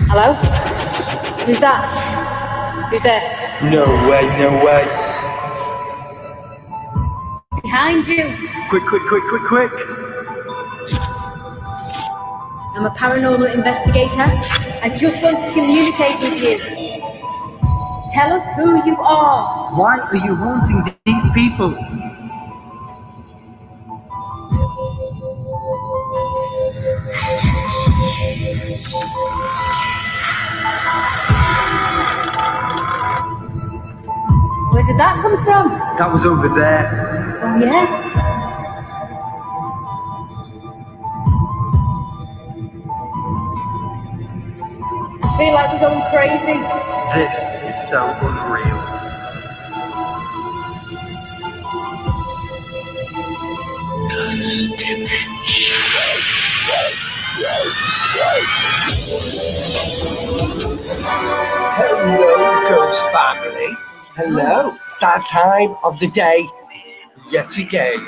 Hello? Who's that? Who's there? No way, no way. Behind you. Quick. I'm a paranormal investigator. I just want to communicate with you. Tell us who you are. Why are you haunting these people? Where did that come from? That was over there. Oh, yeah? I feel like we're going crazy. This is so unreal. Hello, Ghost family. Hello. It's that time of the day yet again.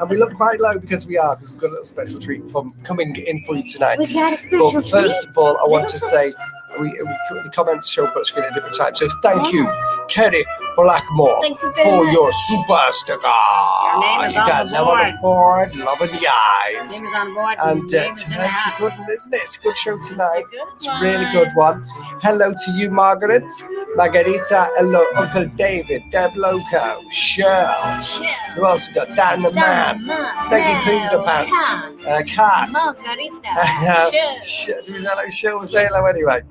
And we look quite low because we've got a little special treat coming in for you tonight. We got a special treat. But first of all, I want to say, the comments show up on screen at different times. So thank you, Kerry Blackmore, for your super sticker. You got love on the board, love in the eyes. And tonight's a good one, isn't it? It's a good show tonight. It's a really good one. Hello to you, Margarita. Hello, Uncle David, Deb Loco, Cheryl. Who else we got? Dan the Man, Snakey Cleaner Pants, Kat. Do we sound like Cheryl? We'll say hello anyway.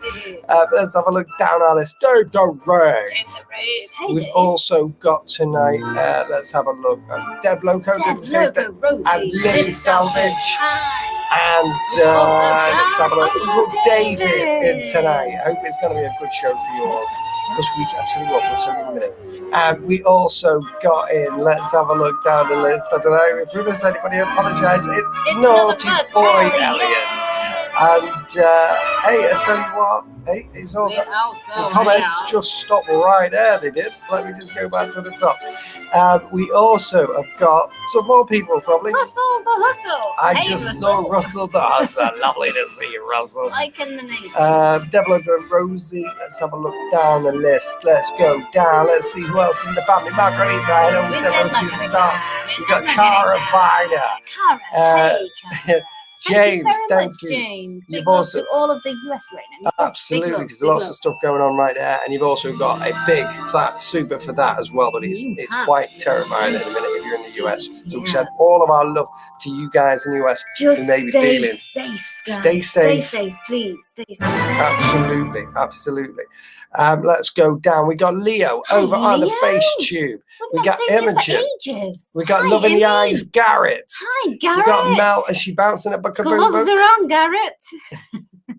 Let's have a look down our list. Dave the Rave. We've also got tonight, let's have a look. Deb Loco, did we say that? And Lily Salvage. And let's have a look. We've got David in tonight. I hope it's going to be a good show for you all. Because I'll tell you what, we'll tell you in a minute. We also got in, let's have a look down the list. I don't know if we missed anybody, I apologise. It's Naughty Boy Elliot. And hey, I tell you what, hey, it's all the comments just stopped right there. They did. Let me just go back to the top. We also have got some more people, probably. Russell the Hustle. I just saw Russell the Hustle. Lovely to see you, Russell. Liking the name. Devil and Rosie. Let's have a look down the list. Let's go down. Let's see who else is in the family. Margarita. Hello, we said hello to you at the start. We've got Cara Viner. Cara. James, thank you. James. You've also to all of the US right now. Absolutely, because there's lots of stuff going on right there, and you've also got a big fat super for that as well. But it's quite terrifying in a minute if you're in the US. So we send all of our love to you guys in the US Just who may be stay feeling. safe, guys. Stay safe. Stay safe, please. Stay safe. Absolutely. Let's go down. We got Leo over on the face tube. We got Imogen. We got Love in the Eyes, Garrett. Hi, Garrett. We got Mel. Is she bouncing at Buckaboo? Gloves are on, Garrett.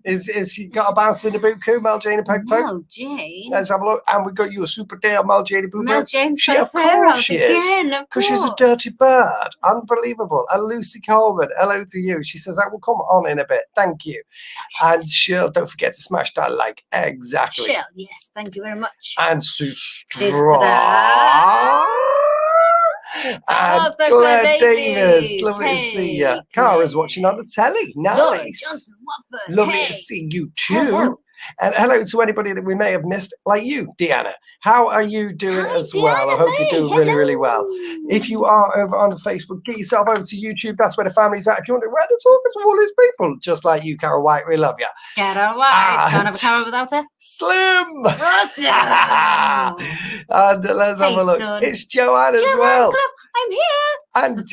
Is she got a bounce in the boot coo, Mel Jane and Peg Peg? Mel Jane. Let's have a look. And we got you a super deal, Mel Jane and Boo Boo. Mel Jane's She, got of a pair course out she again, is. Because she's a dirty bird. Unbelievable. And Lucy Coleman, hello to you. She says, I will come on in a bit. Thank you. And Cheryl, don't forget to smash that like. Exactly. Cheryl, yes. Thank you very much. And Sister. And Claire Davis, lovely to see you. Cara's watching on the telly. Nice. Lovely to see you too. Hello. And hello to anybody that we may have missed, like you, Deanna. How are you doing as well? I hope you're doing really, really well. If you are over on Facebook, get yourself over to YouTube. That's where the family's at. If you wonder where they're talking to all these people, just like you, Carol White, we love you. Carol White. Can't have a Carol without her. Slim. Awesome. And let's have a look. Son. It's Joanne as well. I'm here. And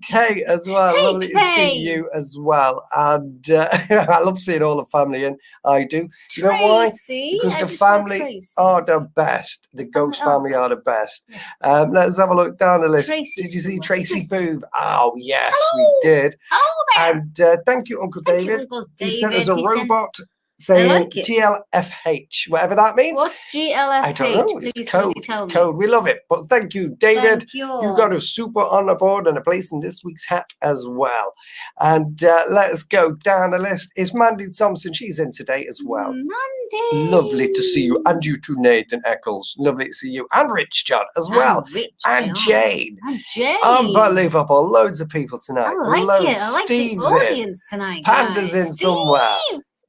Kay as well. Hey, Lovely to see you as well. And I love seeing all the family in. I do. You know why? Because the family are the best. The Ghost family are the best. Yes. Let's have a look down the list. Tracy. Did you see Tracy Booth? Oh, yes, we did. Hello there. And thank you, Uncle David. Uncle He sent us a robot saying like it. GLFH, whatever that means. What's GLFH? I don't know. Please It's code. tell It's me. code. We love it. But thank you, David. Thank you. You got a super on the board and a place in this week's hat as well. And let us go down the list. Is Mandy Thompson? She's in today as well. Mandy. Lovely to see you. And you too, Nathan Eccles. Lovely to see you. And Rich John as well. And Jane. And Jane. Unbelievable. Loads of people tonight. I like Loads. it. I like Steve's the audience tonight. Panda's guys. in somewhere.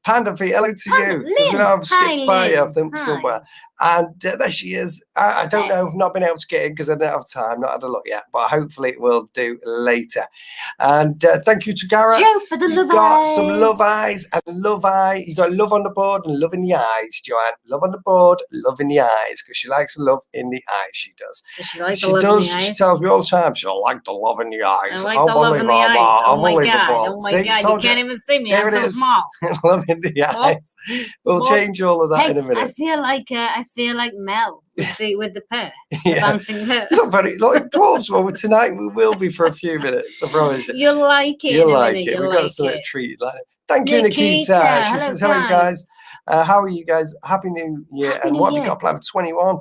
Panda feet, hello to you. Because we know I've skipped by of them somewhere. And there she is. I don't know, not been able to get in because I don't have time, not had a look yet, but hopefully it will do later. And thank you to Garrett. Joe for the love eyes. Got some love eyes and love eye. You got love on the board and love in the eyes, Joanne. Love on the board, love in the eyes, because she likes love in the eyes. She does. Does she like She the love does. in the eyes? She tells me all the time she'll like the love in the eyes. I like the love in the eyes. Oh my god! Oh my See, god! You can't even see me. I'm so small. Love in the eyes. We'll change all of that in a minute. I feel like Mel with the pair, the bouncing pair. Not very like dwarves. Well, tonight we will be for a few minutes. I promise you. You'll like it. You'll like it. We've got something treated like it. Thank you, Nikita. She says, "Hello, guys. How are you guys? Happy New Year! Happy and New what Year. have you got planned for 21?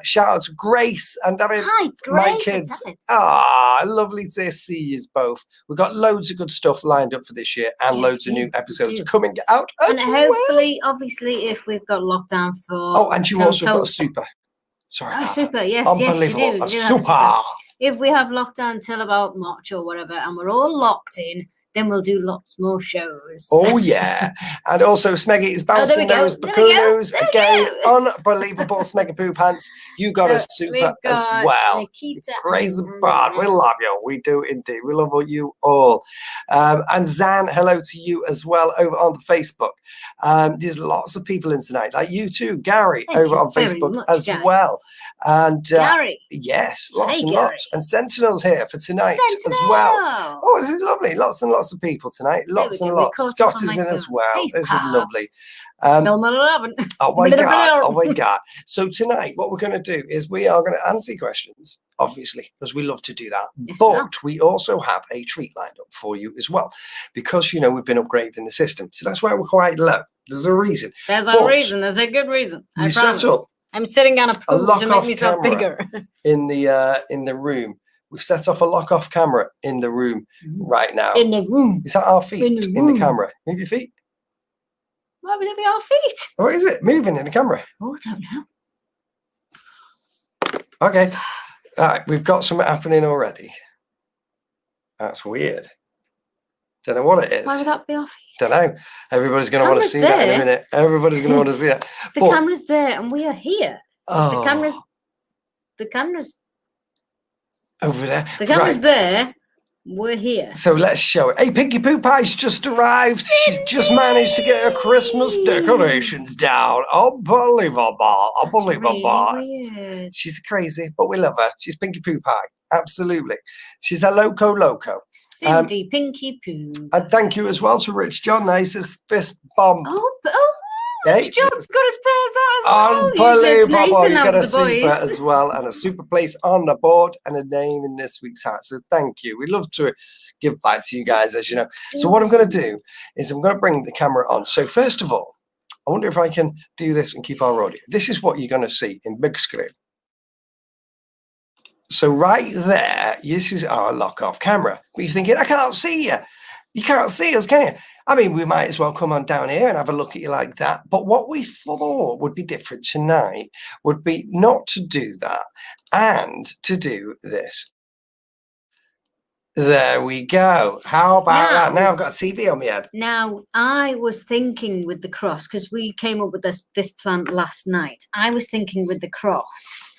Shout out to Grace and David, Hi, my Grace. kids. Ah, lovely to see you both. We've got loads of good stuff lined up for this year and loads of new episodes coming out. And hopefully, obviously, if we've got lockdown for and you also got a super. Sorry. Oh, super! Yes, unbelievable. Yes, you do. A super. If we have lockdown till about March or whatever, and we're all locked in, then we'll do lots more shows. Oh, yeah. And also, Smeggy is bouncing those bakunos. Again, unbelievable Smeggy Poo Pants. You got a super as well. Nikita Crazy bad. We love you. We do indeed. We love you all. And Zan, hello to you as well over on the Facebook. There's lots of people in tonight, like you too, Gary, over on Facebook as well. And Gary. Yes, lots and lots. And Sentinel's here for tonight as well. Oh, this is lovely. Lots and lots of people tonight. Lots and lots. Scott is in as well. This is lovely. Film at 11. Oh my god. Oh my god. So tonight what we're going to do is we are going to answer your questions, obviously, because we love to do that. Yes, but we also have a treat lined up for you as well, because you know we've been upgrading the system. So that's why we're quite low. There's a reason. There's a reason. There's a good reason. I promise. Set up I'm sitting on a pool to make myself bigger. in the room. We've set off a lock-off camera in the room right now. In the room. Is that our feet in the camera? Move your feet. Why would it be our feet? What is it? Moving in the camera. Oh, I don't know. Okay. All right. We've got something happening already. That's weird. Don't know what it is. Why would that be our feet? Don't know. Everybody's going to want to see that in a minute. Everybody's going to want to see that. The camera's there and we are here. Oh. The camera's over there. The camera's there. We're here. So let's show it. Hey, Pinky Poo Pie's just arrived. She's just managed to get her Christmas decorations down. Unbelievable. Unbelievable. Really weird. She's crazy, but we love her. She's Pinky Poo Pie. Absolutely. She's a loco. Cindy Pinky Poo. And thank you as well to Rich John. He says fist bomb. Rich John's got his pairs out as well. Unbelievable. You got a super as well, and a super place on the board and a name in this week's hat. So thank you. We love to give back to you guys, as you know. So what I'm going to do is I'm going to bring the camera on. So first of all, I wonder if I can do this and keep our audio. This is what you're going to see in big screen. So right there, this is our lock-off camera. But you're thinking, I can't see you. You can't see us, can you? I mean, we might as well come on down here and have a look at you like that. But what we thought would be different tonight would be not to do that and to do this. There we go. How about that? Now I've got a TV on my head. Now, I was thinking with the cross, because we came up with this plan last night. I was thinking with the cross.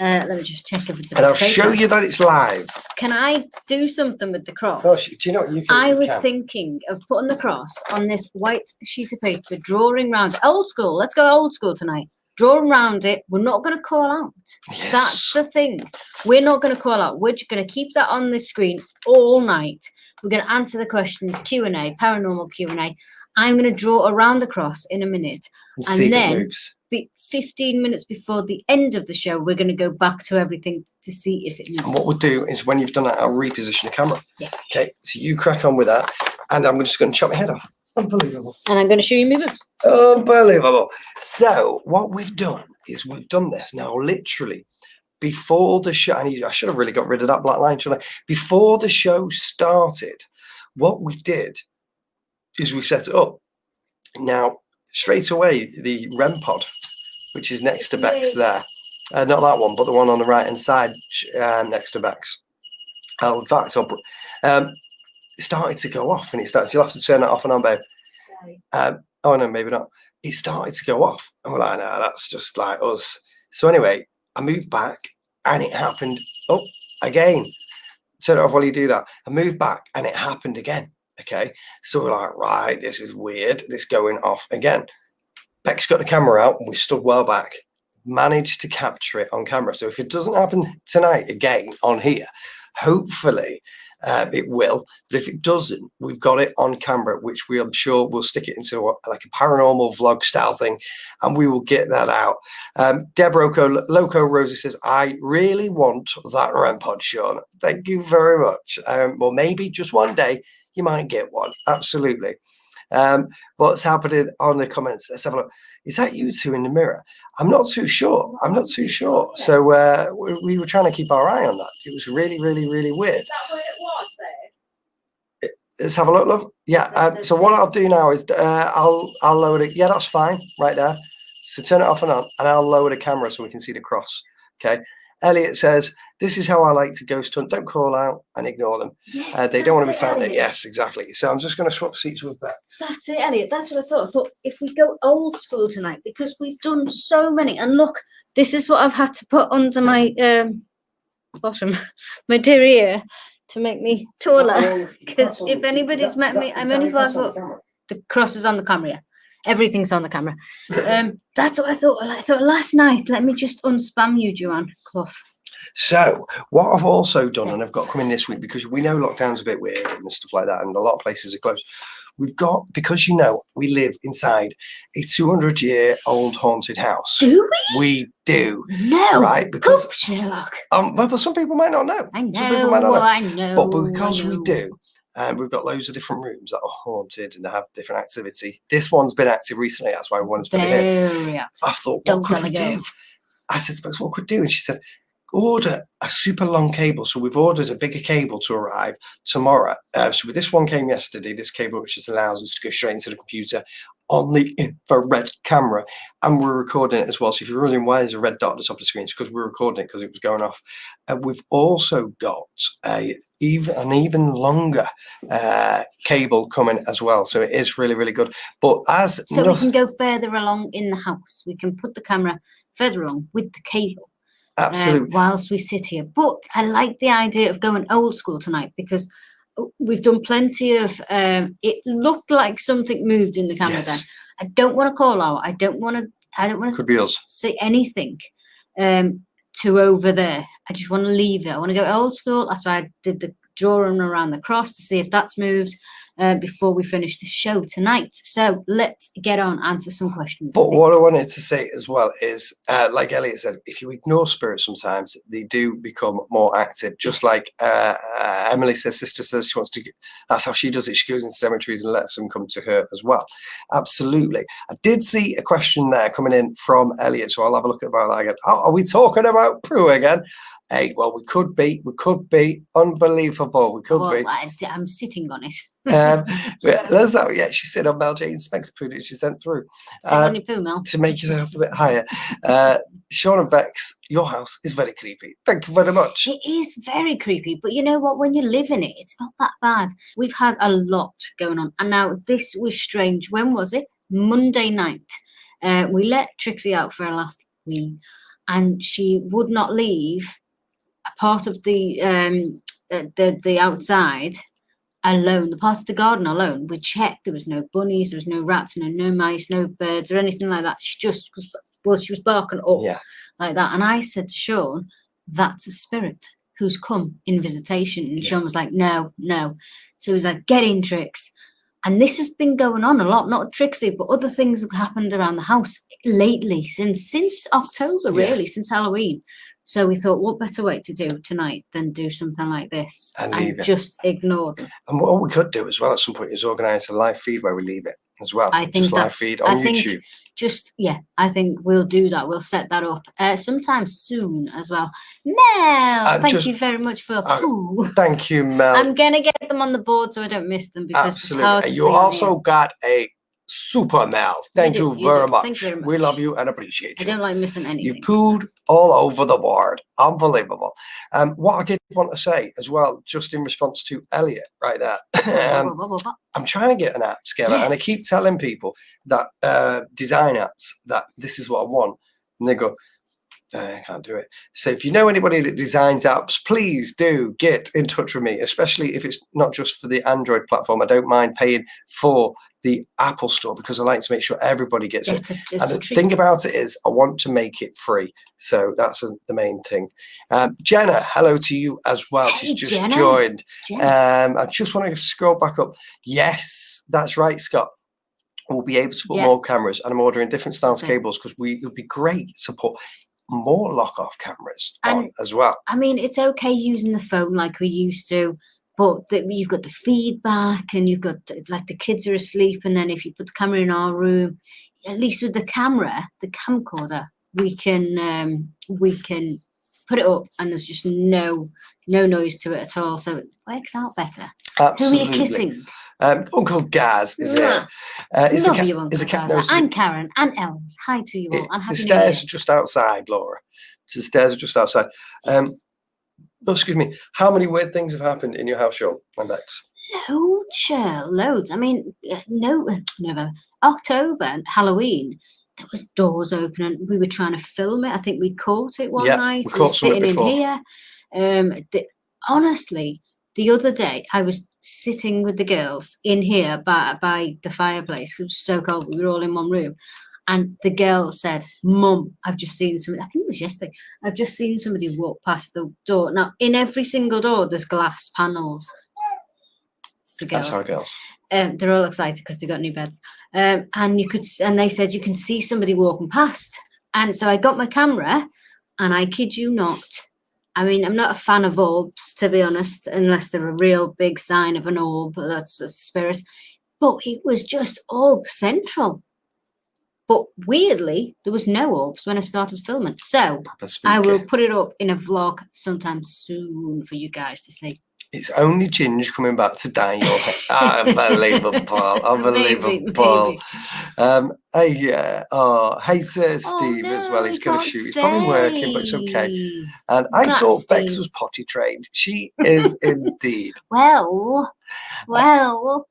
Let me just check if it's. And I'll show you that it's live. Can I do something with the cross? Gosh, do you know what you can? I was thinking of putting the cross on this white sheet of paper, drawing around. Old school. Let's go old school tonight. Drawing around it. We're not going to call out. Yes. That's the thing. We're not going to call out. We're just going to keep that on the screen all night. We're going to answer the questions, Q&A, paranormal Q&A. I'm going to draw around the cross in a minute. And then moves. 15 minutes before the end of the show, we're going to go back to everything to see if it moves. And what we'll do is when you've done that, I'll reposition the camera. Yeah. Okay, so you crack on with that. And I'm just going to chop my head off. Unbelievable. And I'm going to show you my boobs. Unbelievable. So what we've done is we've done this now literally before the show. I should have really got rid of that black line, shouldn't I? Before the show started, what we did is we set it up. Now, straight away, the REM pod, which is next to Bex there. Not that one, but the one on the right-hand side next to Bex. In fact, it started to go off, and you'll have to turn that off and on, babe. Oh no, maybe not. It started to go off, and we're like, no, that's just like us. So anyway, I moved back, and it happened. Oh, again. Turn it off while you do that. I moved back, and it happened again. Okay, so we're like, right, this is weird. This going off again. Bex got the camera out, and we stood well back. Managed to capture it on camera. So if it doesn't happen tonight again on here, hopefully it will. But if it doesn't, we've got it on camera, which I'm sure we'll stick it into like a paranormal vlog style thing, and we will get that out. Deb Loco Rosie says, I really want that REM pod, Sean. Thank you very much. Well, maybe just one day you might get one. Absolutely. What's happening on the comments? Let's have a look. Is that you two in the mirror? I'm not too sure. I'm not too sure. So we were trying to keep our eye on that. It was really, really, really weird. Is that what it was, babe? Let's have a look, love. Yeah. So what I'll do now is I'll lower it. Yeah, that's fine. Right there. So turn it off and on, and I'll lower the camera so we can see the cross. Okay. Elliot says, this is how I like to ghost hunt. Don't call out and ignore them. Yes, they don't want to be that's it, found. Elliot. Yes, exactly. So I'm just going to swap seats with Bex. That's it, Elliot. That's what I thought. I thought if we go old school tonight, because we've done so many. And look, this is what I've had to put under my bottom, my derriere, to make me taller. Because if anybody's met me, I'm only 5 foot. The cross is on the camera. Yeah. Everything's on the camera. That's what I thought. I thought last night, let me just unspam you, Joanne Clough. So what I've also done, and I've got coming this week, because we know lockdown's a bit weird and stuff like that, and a lot of places are closed. We've got, because we live inside a 200-year-old haunted house. Do we? We do. No. Right? Because Sherlock. well, some people might not know. I know. Some people might not know. I know. But because we do, and we've got loads of different rooms that are haunted and have different activity. This one's been active recently. That's why we wanted to put it in. Very active. I thought, Don't what could tell we the do? girls. I said, Specs, what could we do? And she said, order a super long cable. So we've ordered a bigger cable to arrive tomorrow. So this one came yesterday, this cable, which just allows us to go straight into the computer on the infrared camera, and we're recording it as well. So if you're wondering why there's a red dot at the top of the screen, it's because we're recording it because it was going off. We've also got an even longer cable coming as well. So it is really, really good. But we can go further along in the house. We can put the camera further along with the cable. Absolutely. Whilst we sit here. But I like the idea of going old school tonight, because we've done plenty of it looked like something moved in the camera. Yes. Then I don't want to call out. I don't want to Could be us. say anything to over there. I just want to leave it. I want to go old school. That's why I did the drawing around the cross to see if that's moved before we finish the show tonight. So let's get on, answer some questions. But what I wanted to say as well is, like Elliot said, if you ignore spirits sometimes, they do become more active. Just like Emily says, sister says she wants to, that's how she does it. She goes into cemeteries and lets them come to her as well. Absolutely. I did see a question there coming in from Elliot, so I'll have a look about that again. Oh, are we talking about Prue again? Hey, well, we could be unbelievable. We could be. I'm sitting on it. Let's have, yeah, she said on Mel Jane's specs poo that she sent through. Sit on your poo, Mel. To make yourself a bit higher. Sean and Bex, your house is very creepy. Thank you very much. It is very creepy, but you know what? When you live in it, it's not that bad. We've had a lot going on. And now this was strange. When was it? Monday night. We let Trixie out for her last week, and she would not leave a part of the outside alone, the part of the garden alone. We checked, there was no bunnies, there was no rats, no mice, no birds or anything like that. She just she was barking up like that. And I said to Sean, that's a spirit who's come in visitation. And Sean was like, no. So he was like, get in, Trix. And this has been going on a lot, not Trixie, but other things have happened around the house lately, since October, really, since Halloween. So we thought, what better way to do tonight than do something like this And leave it. just ignore them. And what we could do as well at some point is organise a live feed where we leave it as well. I think just live that's- feed on I think YouTube. I think we'll do that. We'll set that up sometime soon as well. Mel, thank you very much for poo. Thank you, Mel. I'm gonna get them on the board so I don't miss them because it's hard to You see on also here. got a super Mel. Thank you very much. Thank you very much. We love you and appreciate you. I don't like missing anything. You pooed all over the board. Unbelievable. What I did want to say as well, just in response to Elliot right there, I'm trying to get an app together, and I keep telling people that design apps that this is what I want, and they go, I can't do it. So if you know anybody that designs apps, please do get in touch with me, especially if it's not just for the Android platform. I don't mind paying for the Apple Store because I like to make sure everybody gets it. And the thing about it is I want to make it free. So that's the main thing. Jenna, hello to you as well. Hey, she's just Jenna. joined. Jenna. I just want to scroll back up. Yes, that's right, Scott. We'll be able to put more cameras, and I'm ordering different styles cables because it would be great to put more lock-off cameras on as well. I mean, it's okay using the phone like we used to, but you've got the feedback, and you've got like the kids are asleep, and then if you put the camera in our room, at least with the camera, the camcorder, we can put it up, and there's just no noise to it at all, so it works out better. Absolutely. Who are you kissing? Uncle Gaz is here. Love you, Uncle Gaz. And Karen and Ellen. Hi to you all. And the stairs are just outside, Laura. The stairs are just outside. Excuse me. How many weird things have happened in your house, Sean and Bex? Loads. I mean, November, October, Halloween. There was doors open, and we were trying to film it. I think we caught it one night. We caught sitting before. In here. Honestly, the other day I was sitting with the girls in here by the fireplace. It was so cold. We were all in one room. And the girl said, Mum, I've just seen somebody. I think it was yesterday. I've just seen somebody walk past the door. Now, in every single door, there's glass panels. The girls. That's our girls. They're all excited because they got new beds. And they said you can see somebody walking past. And so I got my camera, and I kid you not. I mean, I'm not a fan of orbs, to be honest, unless they're a real big sign of an orb. That's a spirit. But it was just orb central. But weirdly, there was no orbs when I started filming. So I will put it up in a vlog sometime soon for you guys to see. It's only Ginge coming back to dye your hair. Unbelievable. Unbelievable. Hey, Sir Steve as well. He's going to shoot. He's probably working, but it's okay. And I saw Bex was potty trained. She is indeed. Well,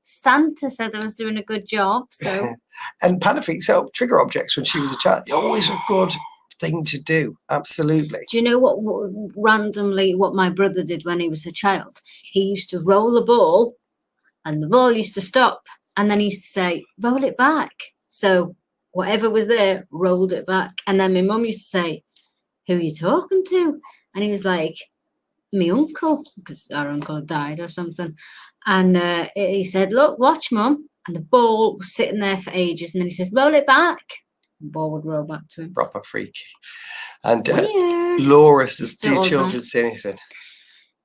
Santa said I was doing a good job. So. And Panafy, so trigger objects when she was a child, they're always a good thing to do. Absolutely. Do you know what my brother did when he was a child? He used to roll a ball, and the ball used to stop, and then he used to say, roll it back. So whatever was there rolled it back. And then my mum used to say, who are you talking to? And he was like, my uncle, because our uncle had died or something. And he said, look, watch, Mum. And the ball was sitting there for ages, and then he said, roll it back. The ball would roll back to him. Proper freaky. And Laura says, do your children say anything?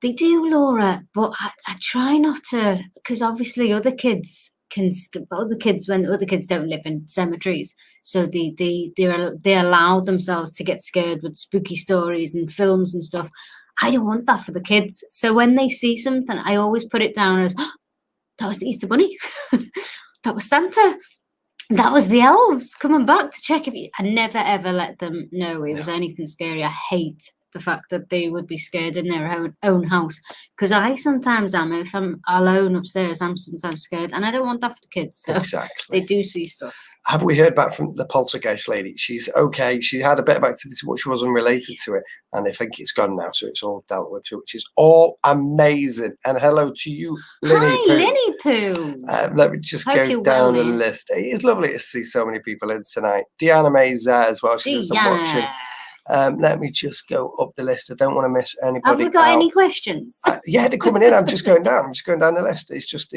They do, Laura, but I try not to, because obviously other kids when other kids don't live in cemeteries, so they allow themselves to get scared with spooky stories and films and stuff. I don't want that for the kids. So when they see something, I always put it down as, that was the Easter Bunny. That was Santa. That was the elves coming back to check if you... I never, ever let them know it was anything scary. I hate the fact that they would be scared in their own house. Because I sometimes am. If I'm alone upstairs, I'm sometimes scared. And I don't want that for the kids. So exactly. They do see stuff. Have we heard back from the poltergeist lady? She's okay. She had a bit of activity, but she wasn't related to it. And I think it's gone now. So it's all dealt with, which is all amazing. And hello to you, Linny Hi, Poo. Linny Poo. Let me just go down the list. It is lovely to see so many people in tonight. Deanna May's there as well. She's watching. Let me just go up the list. I don't want to miss anybody. Have we got any questions? Yeah, they're coming in. I'm just going down. I'm just going down the list. It's just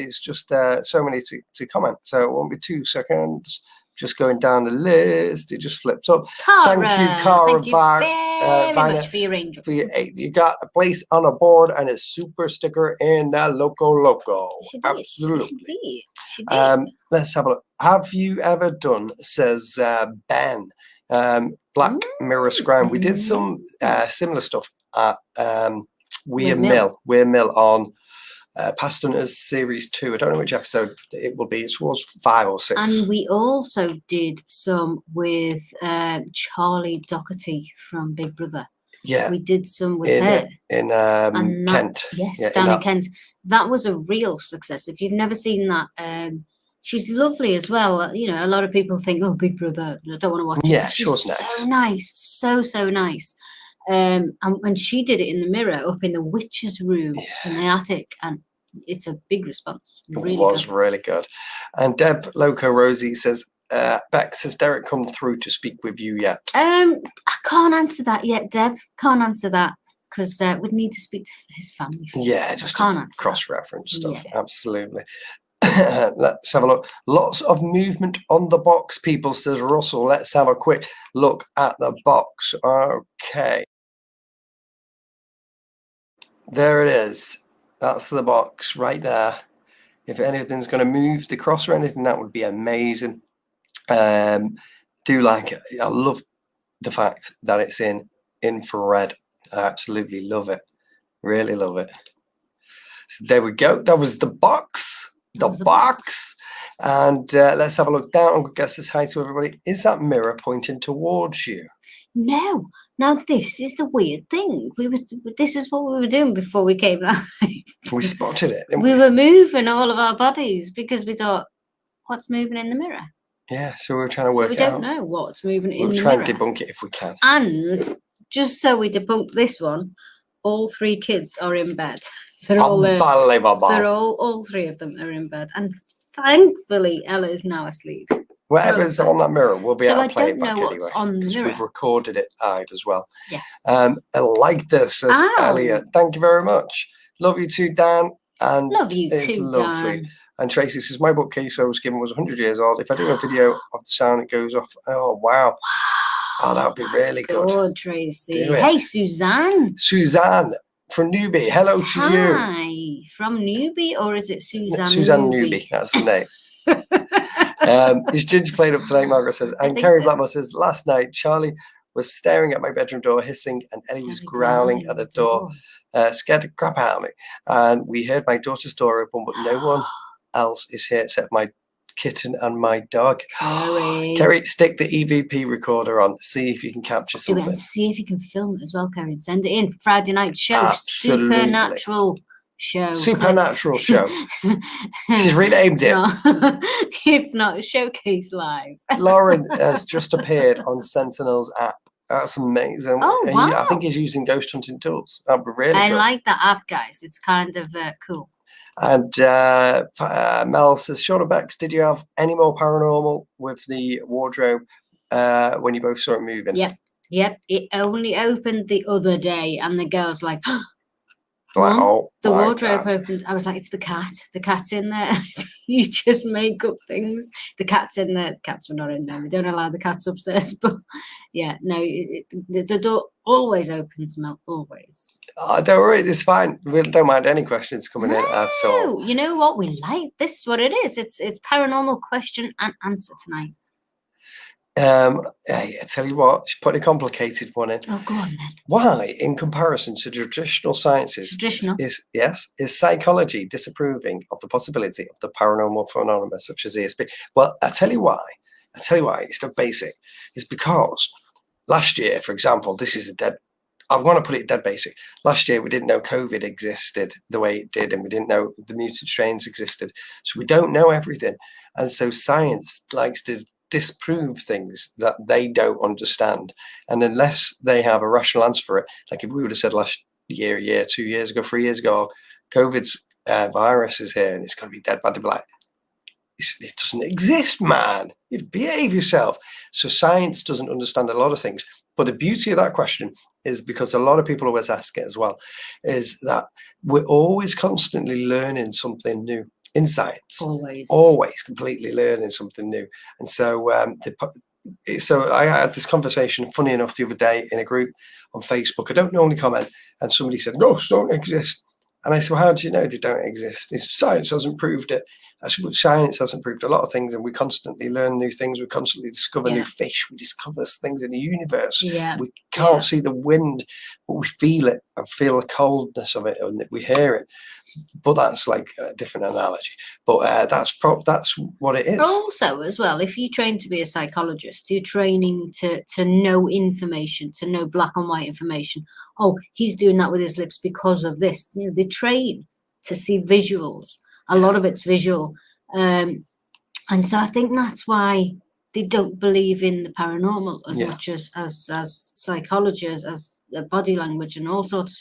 so many to comment. So it won't be 2 seconds. just going down the list. It just flipped up. Cara, Thank you, Cara thank you very Vina, much for your angel. you got a place on a board and a super sticker in the Loco. She did. Absolutely. She did. Let's have a look. Have you ever done, says Ben, Black Mirror Scram? We did some similar stuff at Weir Mill on Past Hunters Series 2. I don't know which episode it will be. It was 5 or 6. And we also did some with Charlie Doherty from Big Brother. Yeah. We did some with her. In Kent. Yes, down in Kent. That was a real success. If you've never seen that, she's lovely as well. You know, a lot of people think, oh, Big Brother, I don't want to watch it. Yeah, she's she was nice. So nice. So nice. And when she did it in the mirror up in the witch's room in the attic, and it's a big response. Really really good. And Deb Loco Rosie says, Bex, has Derek come through to speak with you yet? I can't answer that yet, Deb. Can't answer that because we'd need to speak to his family first. Yeah, just cross-reference stuff. Yeah. Absolutely. Let's have a look. Lots of movement on the box, people, says Russell. Let's have a quick look at the box. Okay. There it is. That's the box right there. If anything's going to move the cross or anything, that would be amazing. Do like it. I love the fact that it's in infrared. I absolutely love it. Really love it. So there we go. That was the box. The box. And let's have a look down and guess this hi to everybody. Is that mirror pointing towards you? No. Now this is the weird thing. This is what we were doing before we came live. We spotted it. We were moving all of our bodies because we thought, what's moving in the mirror? Yeah, so we were trying to work it out. We don't know what's moving in the mirror. We'll try and debunk it if we can. And just so we debunk this one, all 3 kids are in bed. They're all all 3 of them are in bed. And thankfully, Ella is now asleep. Whatever's on that mirror, we'll be able to play it back anyway. Because we've recorded it live as well. Yes. I like this, says Elliot. Thank you very much. Love you too, Dan. And love you too, lovely. Dan. And Tracy says, my bookcase I was given was 100 years old. If I do a video of the sound, it goes off. Oh, wow. Oh, that would be really good. Tracy. Hey, Suzanne. Suzanne from Newby. Hello to you. Hi. From Newby, or is it Suzanne? Suzanne Newby. That's the name. Is Ginger played up tonight? Margaret says. And Kerry Blackmore says, last night Charlie was staring at my bedroom door, hissing, and Ellie was growling at the door, scared the crap out of me. And we heard my daughter's door open, but no one else is here except my kitten and my dog. Kerry, stick the EVP recorder on. See if you can capture something. And see if you can film it as well, Kerry. Send it in for Friday night show. Absolutely. Supernatural show. She's renamed it. It's not Showcase Live. Lauren has just appeared on Sentinel's app. That's amazing. Oh, wow. I think he's using ghost hunting tools. That'd be really good. I like that app, guys. It's kind of cool. And Mel says, Sean and Bex, did you have any more paranormal with the wardrobe when you both saw it moving? Yep. It only opened the other day, and the girl's like, wow. The wardrobe opened. I was like, it's the cat. The cat's in there. You just make up things. The cat's in there. The cats were not in there. We don't allow the cats upstairs. But yeah, no, the door always opens, Mel. Always. Oh, don't worry. It's fine. We don't mind any questions coming in at all. You know what? We like this is what it is. It's paranormal question and answer tonight. I tell you what, she's put a complicated one in. Oh, go on then. Why, in comparison to traditional sciences, is psychology disapproving of the possibility of the paranormal phenomena such as ESP? Well, I tell you why. It's not basic. It's because last year, for example, I want to put it dead basic. Last year, we didn't know COVID existed the way it did, and we didn't know the mutant strains existed. So we don't know everything. And so science likes to disprove things that they don't understand. And unless they have a rational answer for it, like if we would have said last year, 2 years ago, 3 years ago, COVID's virus is here and it's going to be dead bad, to be like, it doesn't exist, man. You behave yourself. So science doesn't understand a lot of things. But the beauty of that question is, because a lot of people always ask it as well, is that we're always constantly learning something new. in science. Always completely learning something new. And so so I had this conversation, funny enough, the other day in a group on Facebook. I don't normally comment, and somebody said, ghosts don't exist. And I said, well, how do you know they don't exist? Science hasn't proved it. I said, well, science hasn't proved a lot of things, and we constantly learn new things. We constantly discover new fish. We discover things in the universe. We can't see the wind, but we feel it and feel the coldness of it, and we hear it. But that's like a different analogy. But that's what it is. Also, as well, if you train to be a psychologist, you're training to know information, to know black and white information. Oh, he's doing that with his lips because of this. You know, they train to see visuals. A lot of it's visual, and so I think that's why they don't believe in the paranormal as much as psychology, as body language and all sorts of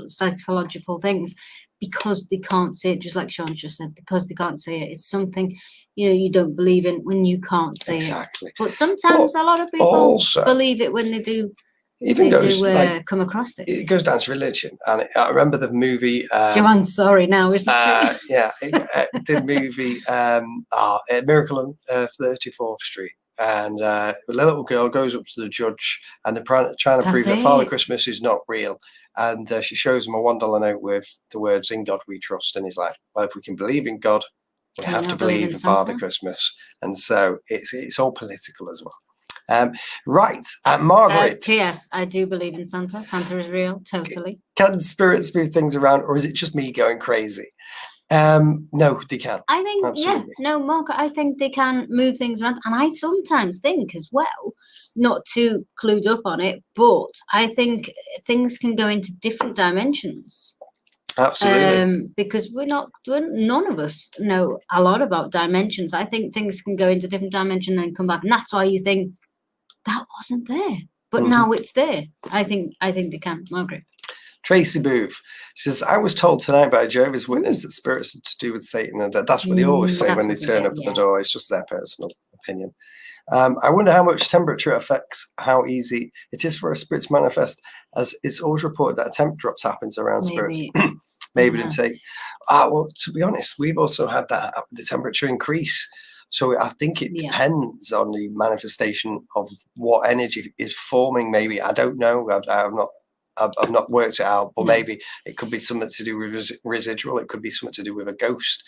psychological things, because they can't see it, just like Sean just said, because they can't see it. It's something, you know, you don't believe in when you can't see it. But sometimes a lot of people also believe it when they do. Even goes come across it. It goes down to religion, and I remember the movie. Joanne's sorry now, isn't she? The movie Miracle on 34th Street, and a little girl goes up to the judge, and they're trying to prove that Father Christmas is not real. And she shows him a $1 note with the words "In God We Trust," and he's like, "Well, if we can believe in God, we have to believe in Father Christmas." And so it's all political as well. Right, Margaret. P.S. I do believe in Santa. Santa is real, totally. Can spirits move things around, or is it just me going crazy? No, they can. I think, Margaret, I think they can move things around. And I sometimes think as well, not too clued up on it, but I think things can go into different dimensions. Absolutely. Because none of us know a lot about dimensions. I think things can go into different dimensions and come back. And that's why you think, that wasn't there, but now it's there. I think they can. Margaret. Tracy Booth, she says, I was told tonight by a Jehovah's Witness that spirits are to do with Satan, and that's what they always say when they turn up at the door. It's just their personal opinion. I wonder how much temperature affects how easy it is for a spirit to manifest, as it's always reported that a temp drops happens around spirits. Maybe to say, well, to be honest, we've also had the temperature increase. So I think it depends on the manifestation of what energy is forming. Maybe, I don't know. I've not worked it out, but maybe it could be something to do with residual. It could be something to do with a ghost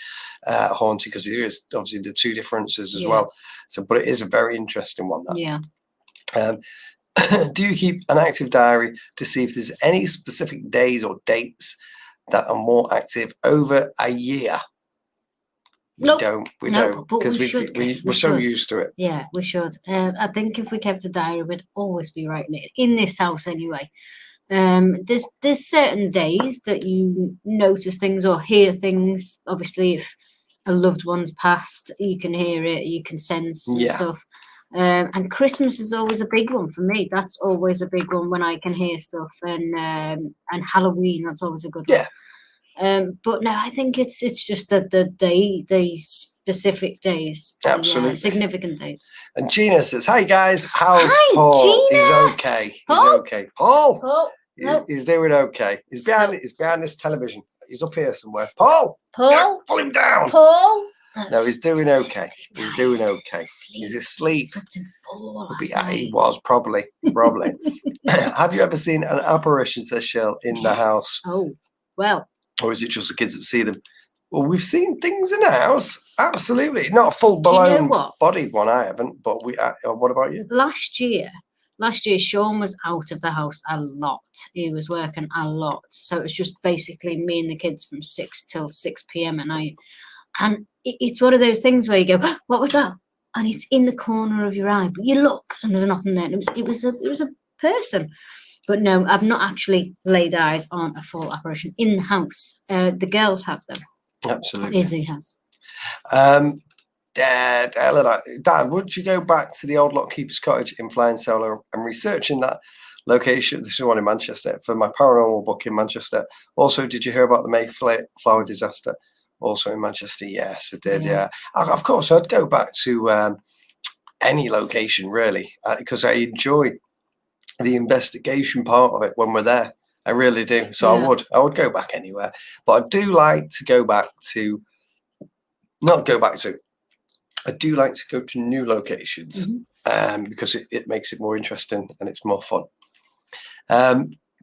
haunting, because there is obviously the two differences as well. So, but it is a very interesting one. Do you keep an active diary to see if there's any specific days or dates that are more active over a year? We don't, because we're so used to it. Yeah, we should. I think if we kept a diary, we'd always be writing it in this house anyway. There's certain days that you notice things or hear things. Obviously, if a loved one's passed, you can hear it, you can sense and stuff. And Christmas is always a big one for me. That's always a big one when I can hear stuff. And Halloween, that's always a good one. But no, I think it's just the specific days, absolutely significant days. And Gina says, "Hi guys, how's Paul? Gina. He's okay. He's okay. Paul, he's doing okay. He's behind this television. He's up here somewhere. Paul, pull him down. Paul. No, he's doing okay. He's doing okay. He's asleep. He was probably. Have you ever seen an apparition, says Shell, in the house? Oh, well. Or is it just the kids that see them? Well, we've seen things in the house. Absolutely. Not a full-blown bodied one, I haven't. But what about you? Last year, Sean was out of the house a lot. He was working a lot. So it was just basically me and the kids from 6 till 6 p.m. at night. And it's one of those things where you go, oh, what was that? And it's in the corner of your eye. But you look and there's nothing there. And it was a person. But no, I've not actually laid eyes on a full apparition in the house. The girls have them. Absolutely. Izzy has. Dad, would you go back to the old Lockkeeper's Cottage in Flying Solo and researching that location? This is one in Manchester for my paranormal book in Manchester. Also, did you hear about the Mayflower disaster? Also in Manchester? Yes, I did. Yeah. Of course, I'd go back to any location really, because I enjoy the investigation part of it when we're there. I really do. So I would go back anywhere, but I do like to go back to not go back to. I do like to go to new locations because it makes it more interesting and it's more fun.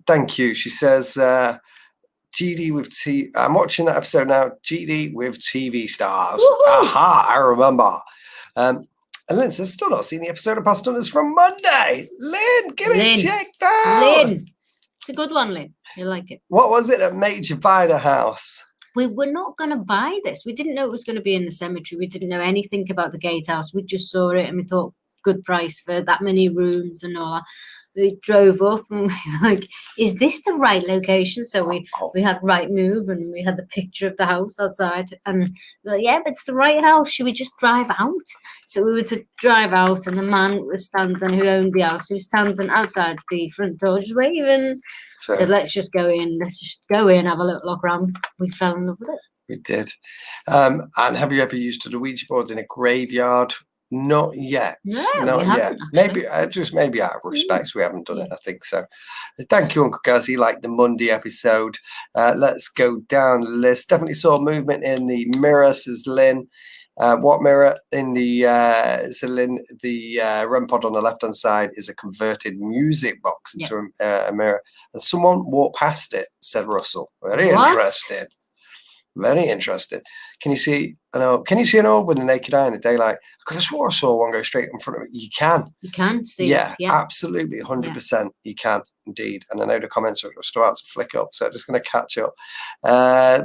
Thank you. She says, GD with I'm watching that episode now. GD with TV stars. Woohoo! Aha, I remember. And Lynn says, still not seen the episode of Past Hunters from Monday. Lynn, get it checked out. Lynn. It's a good one, Lynn. You like it. What was it that made you buy the house? We were not going to buy this. We didn't know it was going to be in the cemetery. We didn't know anything about the gatehouse. We just saw it and we thought, good price for that many rooms and all that. We drove up and we were like, is this the right location? So we had right move and we had the picture of the house outside. And we were like, yeah, but it's the right house. Should we just drive out? So we were to drive out and the man was standing who owned the house. He was standing outside the front door just waving. So let's just go in. Let's just go in, have a little look around. We fell in love with it. We did. And have you ever used the Ouija board in a graveyard? Not yet. No, not yet. Actually. Maybe out of respect, we haven't done it. I think so. Thank you, Uncle Gazzy. Like the Monday episode. Let's go down the list. Definitely saw movement in the mirror, says Lynn. What mirror? In the so Lynn, the REM pod on the left hand side is a converted music box into a mirror, and someone walked past it. Said Russell. Very interesting. Very interesting. Can you see? Can you see an orb with the naked eye in the daylight? I could have swore I saw one go straight in front of me. You can. You can see. Yeah, absolutely, 100%. You can indeed. And I know the comments are just about to flick up, so I'm just going to catch up.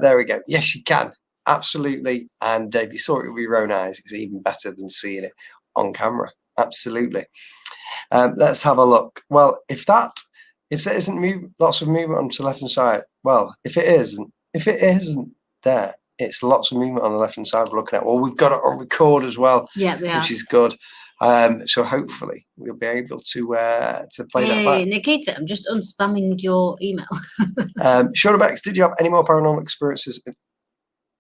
There we go. Yes, you can. Absolutely. And if you saw it with your own eyes, it's even better than seeing it on camera. Absolutely. Let's have a look. Well, if there isn't lots of movement on the left hand side, well, if it isn't there, it's lots of movement on the left hand side we're looking at. Well, we've got it on record as well, which is good. So hopefully we'll be able to play that back. Nikita, I'm just unspamming your email. Sean Bex, did you have any more paranormal experiences?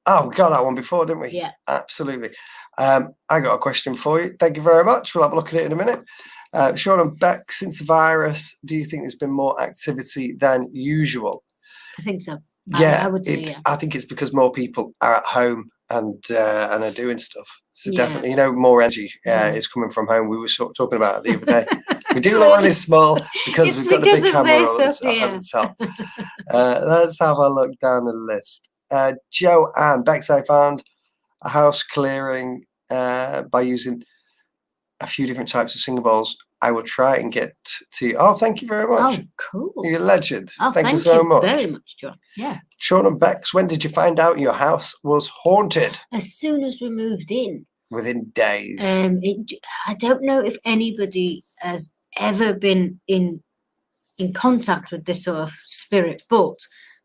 Oh, we got that one before, didn't we? Yeah, absolutely. I got a question for you. Thank you very much. We'll have a look at it in a minute. Sean and Bex, since the virus, do you think there's been more activity than usual? I think so. Yeah, I would say, I think it's because more people are at home and are doing stuff. So definitely, more energy is coming from home. We were talking about it the other day. We do look really small because we've got a big camera at the top. Let's have a look down the list. Joe and Bex, I found a house clearing by using a few different types of singer bowls. I will try and get to. Oh, thank you very much. Oh, cool. You're a legend. Oh, thank you so much. Very much, John. Yeah. Sean and Bex, when did you find out your house was haunted? As soon as we moved in. Within days. I don't know if anybody has ever been in contact with this sort of spirit, but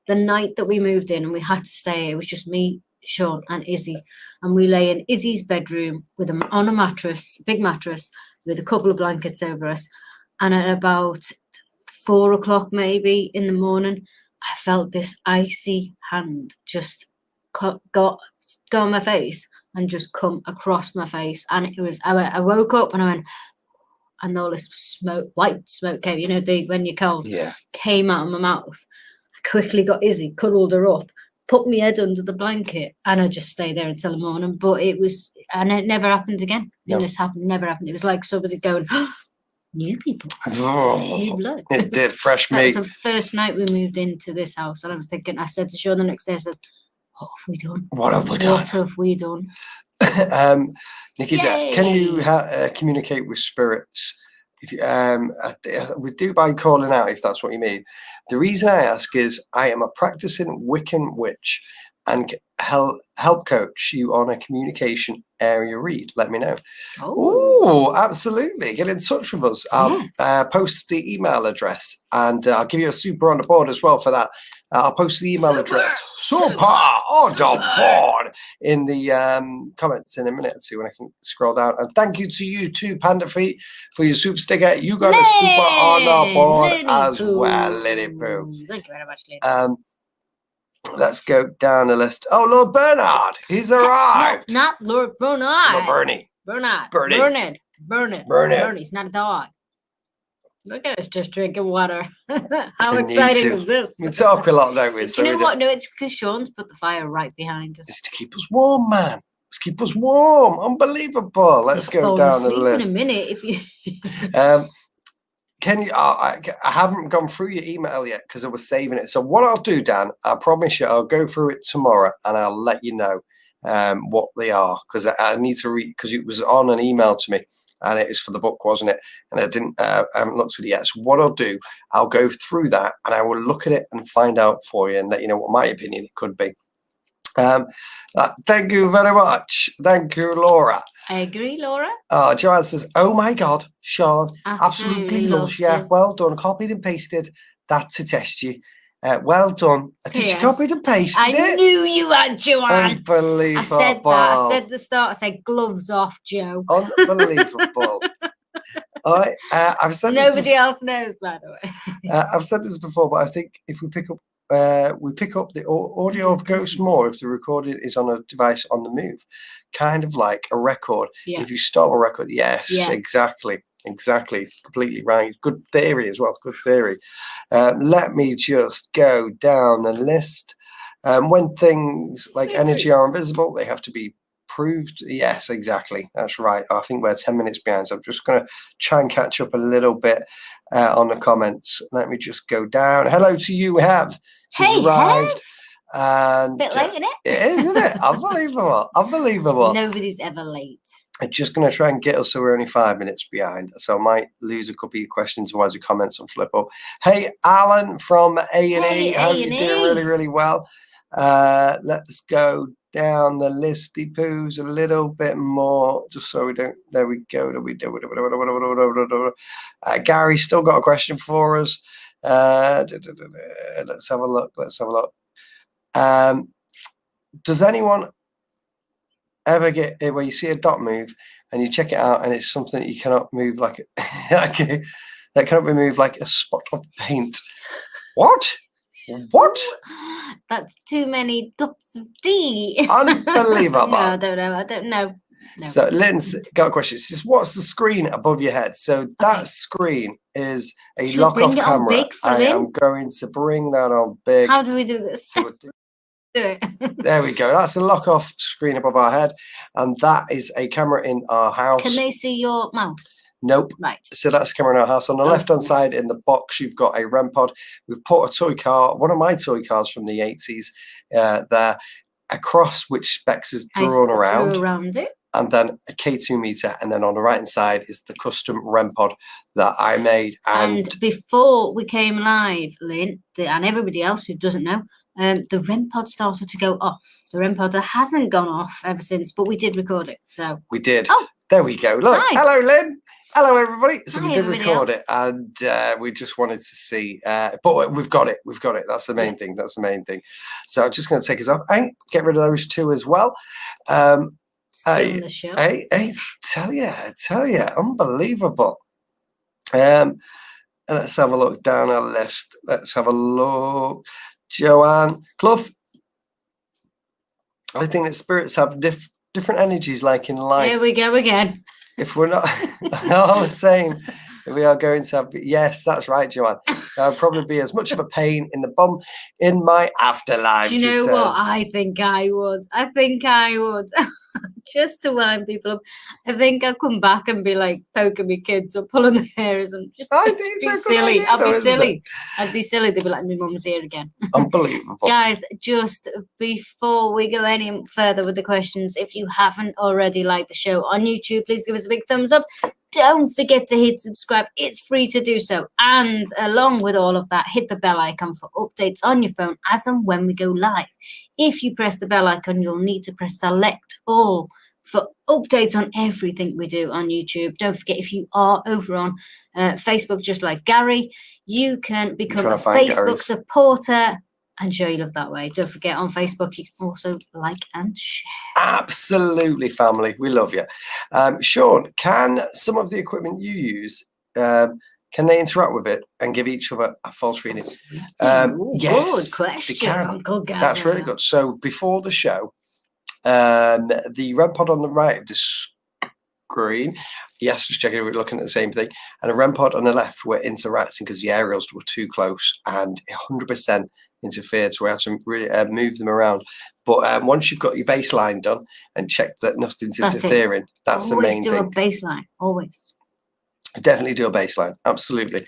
the night that we moved in and we had to stay, it was just me, Sean, and Izzy, and we lay in Izzy's bedroom on a mattress, big mattress, with a couple of blankets over us. And at about 4 o'clock, maybe in the morning, I felt this icy hand just go on my face and just come across my face. And it was, I woke up and I went, and all this smoke, white smoke came, when you're cold, came out of my mouth. I quickly got Izzy, cuddled her up, put my head under the blanket, and I just stayed there until the morning. But it never happened again. No. This never happened. It was like somebody going, new people, new blood. It did, fresh meat. That was the first night we moved into this house, and I said to Sean the next day, I said, what have we done? What have we done? What have we done? Nikita, Yay. Can you communicate with spirits? If we do by calling out, if that's what you mean. The reason I ask is I am a practicing Wiccan witch and can help coach you on a communication area read. Let me know. Oh, absolutely. Get in touch with us. I'll post the email address and I'll give you a super on the board as well for that. I'll post the email address super on the board in the comments in a minute or two when I can scroll down. And thank you to you too, Panda Feet, for your super sticker. You got a super on the board as well, Lily Poo. Thank you very much, Lily. Let's go down the list. Oh, Lord Bernard, he's arrived. No, not Lord Bernard. Lord Bernie. Bernard. Bernard. He's not a dog. Look at us just drinking water. How exciting is this? We talk a lot, don't we? Do you know what? No, it's because Sean's put the fire right behind us. It's to keep us warm, man. keep us warm. Unbelievable. Let's go Fall down the asleep list. in a minute if you. Can you? I haven't gone through your email yet because I was saving it. So what I'll do, Dan, I promise you, I'll go through it tomorrow and I'll let you know what they are, because I need to read, because it was on an email to me and it is for the book, wasn't it? And I haven't looked at it yet. So what I'll do, I'll go through that and I will look at it and find out for you and let you know what my opinion it could be. Thank you very much. Thank you, Laura. I agree, Laura. Oh, Joanne says, oh my God, Sean, absolutely loves you. us. Well done. Copied and pasted that to test you. Well done. Did you P.S. copied and pasted I it? knew you had, Joanne. Unbelievable. I said that. I said at the start, I said gloves off, Joe. Unbelievable. All right. I've said Nobody else knows, by the way. I've said this before, but I think if we pick up the audio of ghosts more if the recording is on a device on the move, kind of like a record. Yeah. If you stop a record, yes, Yeah. exactly, completely right. Good theory as well. Good theory. Let me just go down the list. When things like energy are invisible, they have to be proved. Yes, exactly. That's right. I think we're 10 minutes behind, so I'm just going to try and catch up a little bit on the comments. Let me just go down. Hello to you, Have. She's arrived. And bit late, isn't it? It is, isn't it? Unbelievable. Nobody's ever late. I'm just going to try and get us so we're only 5 minutes behind. So I might lose a couple of questions otherwise the comments will flip up. Hey, Alan from A&E. Hey, Hope you're doing really, really well. Let's go down the listy poos a little bit more, just so we don't. There we go. Gary's still got a question for us. Let's have a look. Does anyone ever get where you see a dot move and you check it out and it's something that you cannot move that cannot be moved like a spot of paint? What? That's too many cups of tea. Unbelievable. No, I don't know. No. So Lynn's got a question. She says, what's the screen above your head? So that screen is a lock-off camera. I am going to bring that on big. How do we do this? Do it. There we go. That's a lock-off screen above our head. And that is a camera in our house. Can they see your mouse? Nope. Right. So that's a camera in our house. On the left-hand side in the box, you've got a REM pod. We've put a toy car, one of my toy cars from the 80s there, across which Bex has drawn around it. And then a K2 meter. And then on the right-hand side is the custom REM pod that I made. And before we came live, Lynn, and everybody else who doesn't know, the REM pod started to go off. The REM pod hasn't gone off ever since, but we did record it. So we did. Oh, there we go. Look, hi. Hello, Lynn. Hello, everybody. So Hi, we did record it, and we just wanted to see. But we've got it. That's the main thing. So I'm just going to take us off and get rid of those two as well. the show. I tell you, unbelievable. Let's have a look down our list. Let's have a look. Joanne Clough. I think that spirits have different energies, like in life. Here we go again. If we're not all the same, we are going to have. Yes, that's right, Joanne. There'll probably be as much of a pain in the bum in my afterlife. Do you know what? I think I would. Just to wind people up, I think I'll come back and be like poking my kids or pulling their hairs and just be silly. I'll be silly. I'd be silly. They'd be like, my mum's here again. Unbelievable. Guys, just before we go any further with the questions, if you haven't already liked the show on YouTube, please give us a big thumbs up. Don't forget to hit subscribe. It's free to do so. And along with all of that, hit the bell icon for updates on your phone as and when we go live. If you press the bell icon, you'll need to press select all for updates on everything we do on YouTube. Don't forget, if you are over on Facebook, just like Gary, you can become a Facebook supporter and show your love that way. Don't forget, on Facebook, you can also like and share. Absolutely, family. We love you. Sean, can some of the equipment you use, can they interact with it and give each other a false reading? Yes, good question, they can. Uncle Gaza. That's really good. So before the show, the REM pod on the right of the screen. Yes, just checking we're looking at the same thing. And a REM pod on the left, we're interacting because the aerials were too close and 100% interfered. So we had to really move them around. But once you've got your baseline done and checked that nothing's interfering, that's the main thing. Always do a baseline. Always. Definitely do a baseline. Absolutely.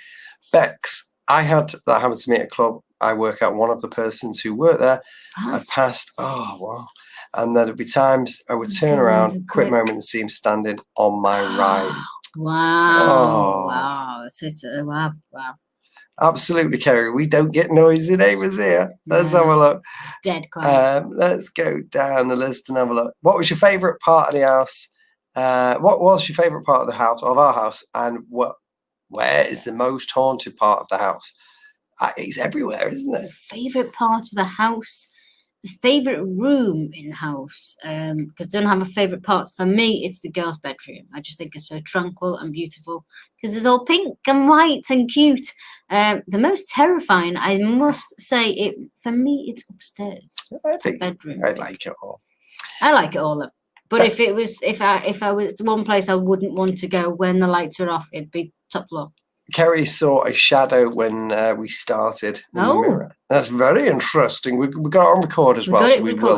Bex, I had that happen to me at a club. I work out one of the persons who worked there. I passed. Oh, wow. And there'd be times I would turn around, quick moment, and see him standing on my right. Wow. Wow. Wow. Wow. Absolutely, Kerry. We don't get noisy neighbours here. Let's have a look. It's dead quiet. Let's go down the list and have a look. What was your favourite part of the house? What was your favourite part of the house, of our house? And where is the most haunted part of the house? It's everywhere, isn't it? Favourite part of the house? The favourite room in the house, because I don't have a favourite part. For me, it's the girls' bedroom. I just think it's so tranquil and beautiful because it's all pink and white and cute. The most terrifying, I must say, for me, it's upstairs. I think bedroom. I like it all. I like it all. But if I was to one place I wouldn't want to go when the lights were off, it'd be top floor. Kerry saw a shadow when we started in the mirror. That's very interesting. We got it on record as well.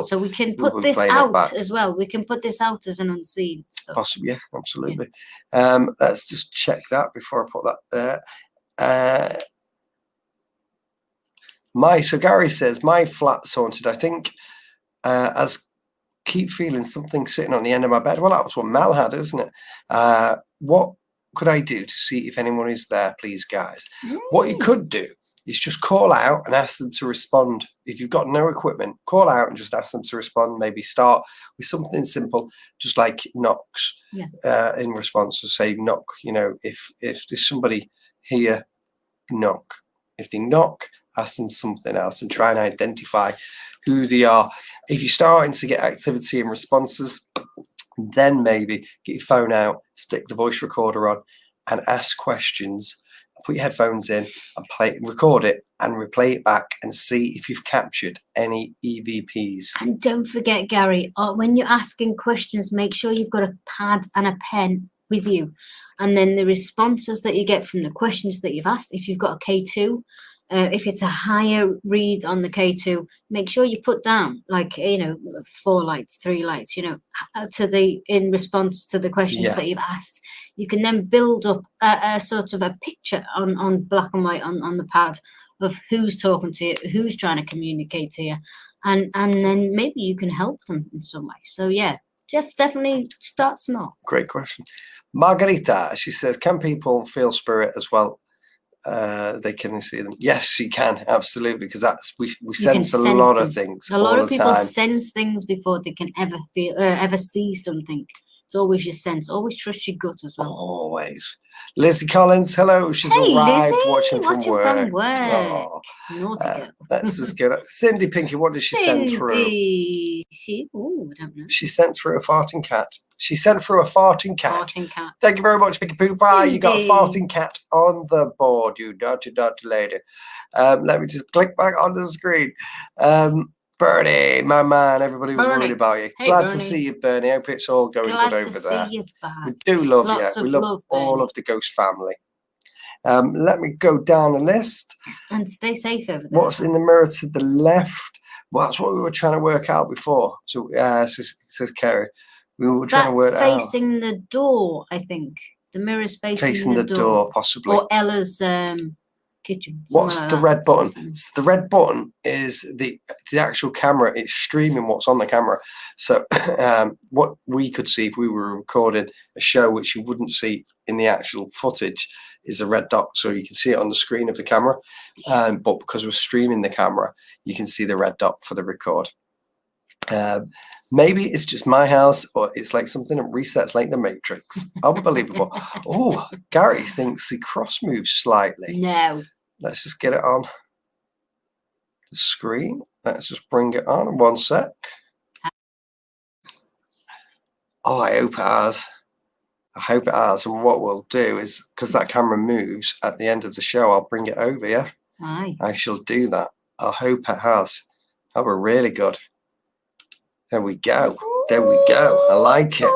So we can put this out as well. We can put this out as an unseen stuff. Possibly, yeah, absolutely. Yeah. Let's just check that before I put that there. So Gary says, my flat's haunted. I think as keep feeling something sitting on the end of my bed. Well, that was what Mel had, isn't it? What could I do to see if anyone is there, please, guys? What you could do is just call out and ask them to respond. If you've got no equipment, call out and just ask them to respond. Maybe start with something simple, just like knocks in response to say knock. You know, if there's somebody here, knock. If they knock, ask them something else and try and identify who they are. If you're starting to get activity and responses, then maybe get your phone out, stick the voice recorder on and ask questions. Put your headphones in and record it and replay it back and see if you've captured any EVPs. And don't forget, Gary, when you're asking questions, make sure you've got a pad and a pen with you. And then the responses that you get from the questions that you've asked, if you've got a K2, if it's a higher read on the K2, make sure you put down 4 lights, 3 lights, in response to the questions that you've asked. You can then build up a sort of a picture on black and white on the pad of who's talking to you, who's trying to communicate to you, and then maybe you can help them in some way. So yeah, Jeff, definitely start small. Great question. Margarita, she says, can people feel spirit as well? They can see them. Yes, you can, absolutely, because we sense a lot of things. A lot of people sense things before they can ever see something. It's always your sense. Always trust your gut as well. Always. Lizzie Collins, hello. She's arrived Lizzie, watching from work. Oh, naughty girl. That's as good. Cindy Pinky, what did she send through? I don't know. She sent through a farting cat. She sent through a farting cat. Farting cat. Thank you very much, Pinky Poo Pie. You got a farting cat on the board, you dirty lady. Let me just click back on the screen. Bernie, my man, everybody was worried about you. Hey, Glad Bernie. to see you, Bernie. Hope it's all going good over there. See you back. We do love Lots you. of We love love, all Bernie. of the ghost family. Let me go down the list. And stay safe over there. What's in the mirror to the left? Well, that's what we were trying to work out before. So, says Kerry. We were trying to work it out. Facing the door, I think. The mirror's facing the door, possibly. Or Ella's kitchen. What's the red button? So the red button is the actual camera. It's streaming what's on the camera. So what we could see if we were recording a show, which you wouldn't see in the actual footage, is a red dot. So you can see it on the screen of the camera. But because we're streaming the camera, you can see the red dot for the record. Maybe it's just my house, or it's like something that resets like the Matrix. Unbelievable. Oh, Gary thinks the cross moves slightly. No. Let's just get it on the screen. Let's just bring it on. 1 sec. Oh, I hope it has. I hope it has. And what we'll do is, because that camera moves at the end of the show, I'll bring it over, yeah? Aye. I shall do that. I hope it has. That were really good. There we go. There we go. I like it.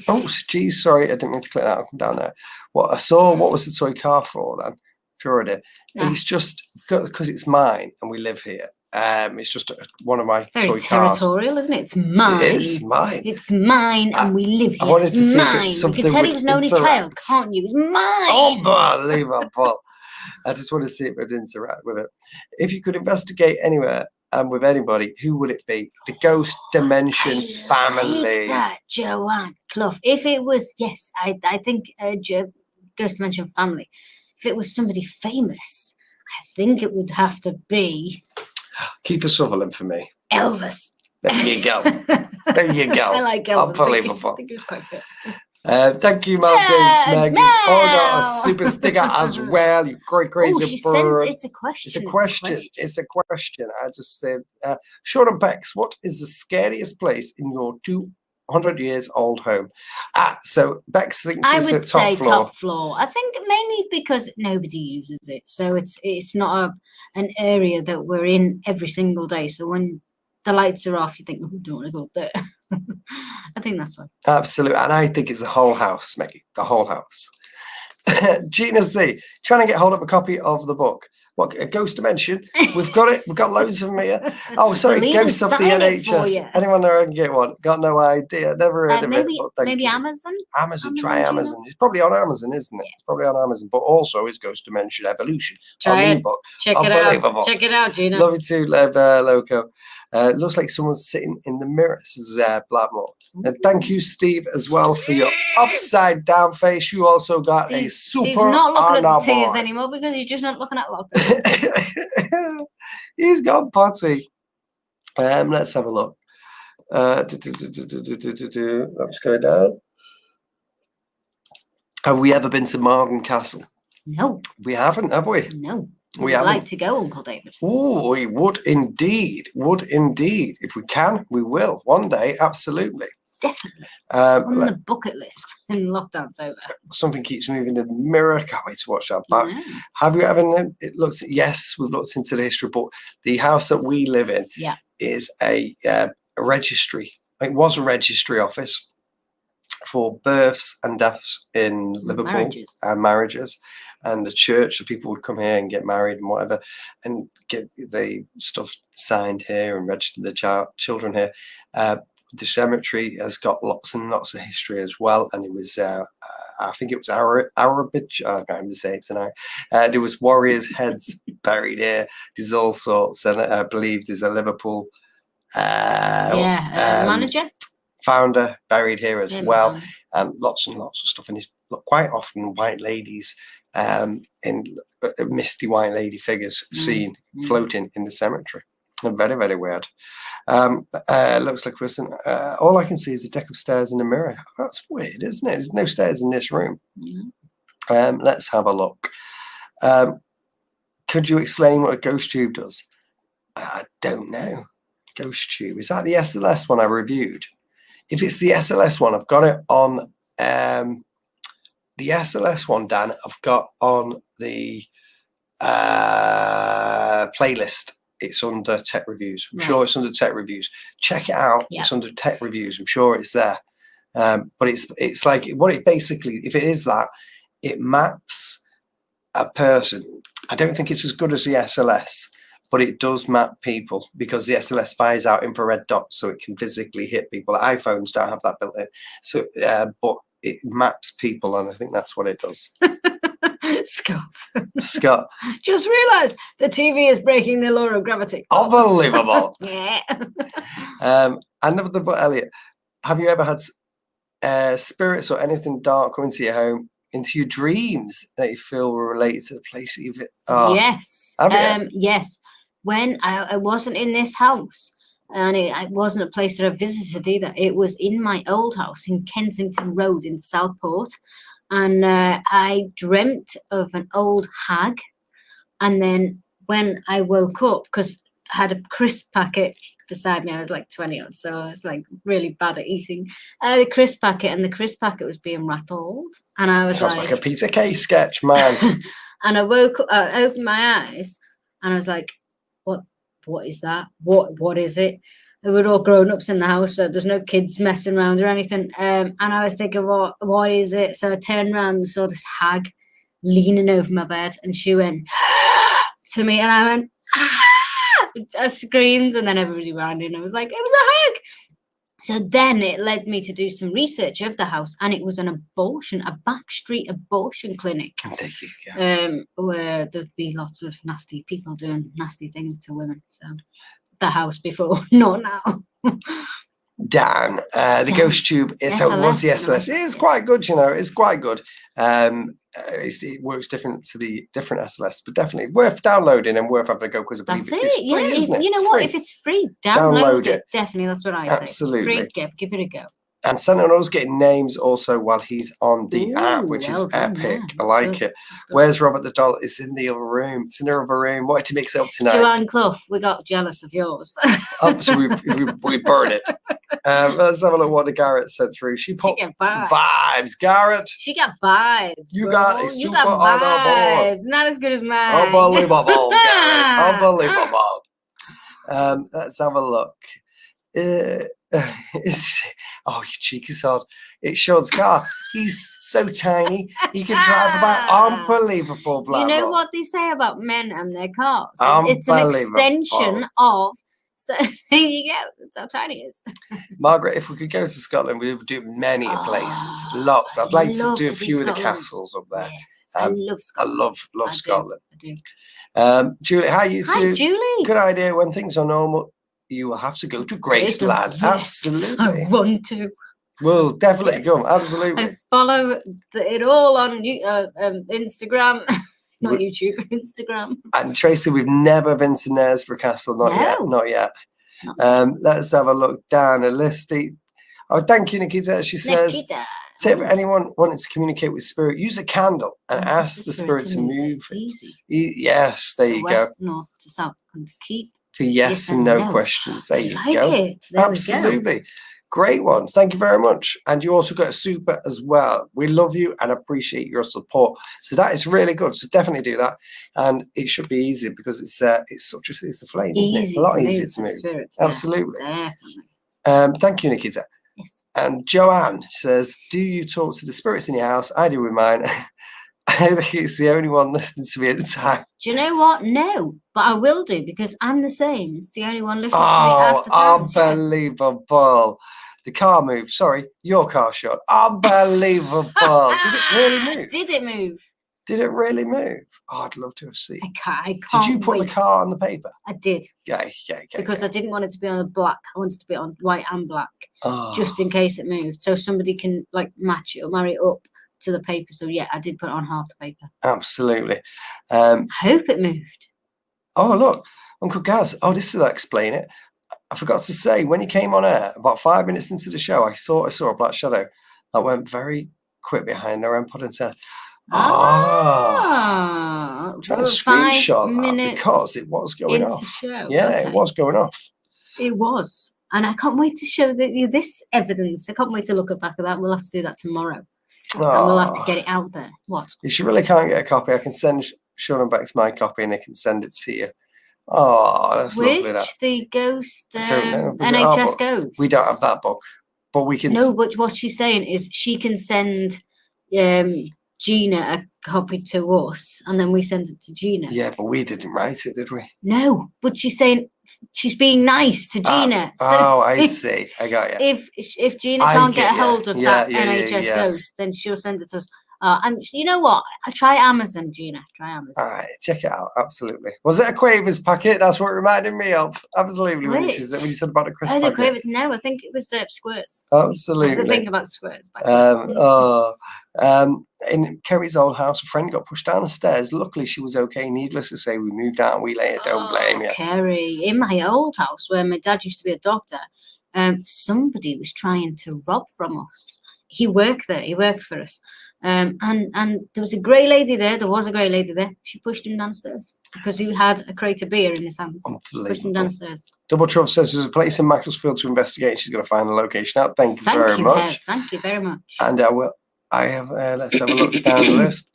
Oh, geez, sorry, I didn't mean to click that. I'll come down there. What was the toy car for then? Sure I did. Ah. It's just because it's mine and we live here. It's just one of my Very toy cars. territorial, isn't it? It's mine. It is mine. It's mine, and we live here. I wanted to see if mine. it's You something can tell he would was an only interact. child, can't you? It's mine. Unbelievable. I just want to see if it would interact with it. If you could investigate anywhere and with anybody, who would it be? The Ghost Dimension family. Like that, Joanne Clough. If it was, yes, I think Ghost Dimension family. If it was somebody famous, I think it would have to be Kiefer Sutherland for me. Elvis. There you go. There you go. I like Elvis. Unbelievable. I think it was quite fit. Thank you, Mel Jane Smeg. Mel! Oh, got a super sticker as well. You great crazy Oh, she bird. sent, it's a question. It's a question. It's a question. I just said, Sean and Bex, what is the scariest place in your 200 years old home? So Bex thinks I it's would at top say floor. top floor. I think mainly because nobody uses it, so it's not an area that we're in every single day. So when the lights are off, you think, "Oh, don't want to go up there." I think that's why. Absolutely. And I think it's the whole house, Meggie. The whole house. Gina C. Trying to get hold of a copy of the book. What, a Ghost Dimension? We've got it. We've got loads of them here. Oh, sorry. We'll even Ghosts of the sign it for NHS. you. Anyone know I can get one? Got no idea. Never heard of Maybe it. But maybe you. Amazon. Amazon. Try Gina? Amazon. It's probably on Amazon, isn't it? Yeah. It's probably on Amazon. But also it's Ghost Dimension Evolution. Try on it. ebook. Check it Unbelievable. out. Check it out, Gina. Love you too, Loco. Looks like someone's sitting in the mirror, says Blackmore. And thank you, Steve, as well for your upside down face. You also got a super Steve's not looking at the tears board. anymore because he's just not looking at lockdown. He's gone potty. Let's have a look. I'm just going down. Have we ever been to Marden Castle? No. We haven't, have we? No. We I'd like haven't. to go, Uncle David. Oh, we would indeed. Would indeed. If we can, we will. One day, absolutely. Definitely. On Let- the bucket list when lockdown's over. something keeps moving in the mirror. Can't wait to watch that back. Yeah. Have you ever looked at, yes, we've looked into the history, but the house that we live in Yeah. is a registry. It was a registry office for births and deaths in Liverpool Marriages. and marriages. And the church, so people would come here and get married and whatever, and get the stuff signed here and register the children here. The cemetery has got lots and lots of history as well, and it was, I think it was Arabic. I can't even say it tonight. There was warriors' heads buried here. There's all sorts, and I believe there's a Liverpool Manager. founder buried here as Yeah, well, founder. and lots of stuff. And it's quite often white ladies in misty white lady figures seen floating in the cemetery. Very, very weird. Looks like person. All I can see is the deck of stairs in the mirror. That's weird, isn't it? There's no stairs in this room. Let's have a look. Could you explain what a ghost tube does? I don't know. Ghost tube. Is that the SLS one I reviewed? If it's the SLS one, I've got it on the SLS one, Dan. I've got on the playlist. It's under tech reviews. I'm sure it's under tech reviews. Check it out. Yeah. It's under tech reviews. I'm sure it's there. But it's like what it basically, if it is that, it maps a person. I don't think it's as good as the SLS, but it does map people because the SLS fires out infrared dots, so it can physically hit people. iPhones don't have that built in. So, but it maps people, and I think that's what it does. Scott. Just realised the TV is breaking the law of gravity. Unbelievable. Yeah. Another but Elliot, have you ever had spirits or anything dark come into your home, into your dreams that you feel were related to the place you've Yes. Have you? Yes. When I wasn't in this house, and it wasn't a place that I visited either. It was in my old house in Kensington Road in Southport. And I dreamt of an old hag. And then when I woke up, because I had a crisp packet beside me, I was like 20 odd, so I was like really bad at eating. I had a crisp packet, and the crisp packet was being rattled. And I was Sounds like a Peter Kay sketch, man. And I woke up, I opened my eyes, and I was like, what is that? What is it? we're all grown-ups in the house, so there's no kids messing around or anything. And I was thinking, what is it? So I turned around and saw this hag leaning over my bed, and she went to me, and I went, ah! I screamed, and then everybody ran in. I was like, it was a hag. So then it led me to do some research of the house, and it was a backstreet abortion clinic, There you go. where there'd be lots of nasty people doing nasty things to women. So the house before, not now. Dan, the Ghost Tube. So it was the SLS. It is quite good, you know. It's quite good. It works different to the different SLS, but definitely worth downloading and worth having a go because I believe That's it's it. free, isn't it? You know It's what? free. If it's free, download it. Definitely, that's what I say. Absolutely. It's free. Give it a go. And Sentinel's getting names also while he's on the app, which is well done, epic. yeah, I like good. it. Where's Robert the Doll? It's in the other room. It's in the other room. What to mix it up tonight? Joanne Clough, we got jealous of yours. Oh, so we burn it. Let's have a look what the Garrett said through. She put got vibes. Vibes, Garrett. She got vibes. You bro. got a You super got on our board. vibes. Not as good as mine. Unbelievable, Garrett. Unbelievable. Let's have a look. You cheeky sod. It's Sean's car. He's so tiny. He can drive about unbelievable. You know what they say about men and their cars? It's an extension of. So there you go. That's how tiny it is. Margaret, if we could go to Scotland, we would do many places. Lots. I'd like to do a few of the castles up there. Yes, I love Scotland. I love Scotland. I do. Julie, hi you two. Hi, Julie. Good idea. When things are normal, you will have to go to Graceland. Yes, Absolutely. I want to. We'll definitely go. Absolutely. I follow it all on Instagram. Not YouTube, Instagram. And Tracy, we've never been to Knaresborough Castle. Not yet. Let's have a look down the list. Oh, thank you, Nikita. She says, so if anyone wanted to communicate with spirit, use a candle and ask the spirit to move. Easy. Yes, there you go. North to south and to keep. For yes and no questions. There you go. There Absolutely. Great one. Thank you very much. And you also got a super as well. We love you and appreciate your support. So that is really good. So definitely do that. And it should be easy because it's the flame, isn't it? A lot easier to move. Spirits, absolutely. Definitely. Thank you, Nikita. Yes. And Joanne says, do you talk to the spirits in your house? I do with mine. I think it's the only one listening to me at the time. Do you know what? No, but I will do because I'm the same. It's the only one listening to me at the time. Unbelievable. The car moved. Sorry, your car shot. Unbelievable. Did it really move? Did it move? Did it really move? Oh, I'd love to have seen. I can't. Did you put the car on the paper? I did. Yeah. Because I didn't want it to be on the black. I wanted it to be on white and black, just in case it moved, so somebody can like match it or marry it up to the paper. So yeah, I did put it on half the paper. Absolutely. I hope it moved. Oh look, Uncle Gaz. Oh, this will explain it. I forgot to say when he came on air about 5 minutes into the show, I saw a black shadow that went very quick behind her and put into. I'm trying to screenshot that because it was going off. It was going off. It was, and I can't wait to show you this evidence. I can't wait to look back at that. We'll have to do that tomorrow. And we'll have to get it out there. What? If you really can't get a copy, I can send Sean and Bex my copy and they can send it to you. Oh, that's lovely. That. The Ghost NHS Ghost? We don't have that book, but we can. No, but what she's saying is she can send Gina a copy to us and then we send it to Gina. Yeah, but we didn't write it, did we? No, but she's saying she's being nice to Gina. I see. I got you. If Gina can't get a hold of that NHS Ghost, then she'll send it to us. And you know what? I try Amazon, Gina. Try Amazon. All right, check it out. Absolutely. Was it a Quavers packet? That's what it reminded me of. Absolutely. When you said about a crisp packet. Quavers? No, I think it was Squirts. Absolutely. I had to think about Squirts. In Kerry's old house, a friend got pushed down the stairs. Luckily, she was okay. Needless to say, we moved out and we later. Don't blame you. Kerry, in my old house where my dad used to be a doctor, somebody was trying to rob from us. He worked there. He worked for us. And there was a grey lady there. She pushed him downstairs because he had a crate of beer in his hands. Pushed him downstairs. Double Trump says there's a place in Macclesfield to investigate. She's going to find the location out. Thank you very much. Thank you very much. And I have. Let's have a look down the list.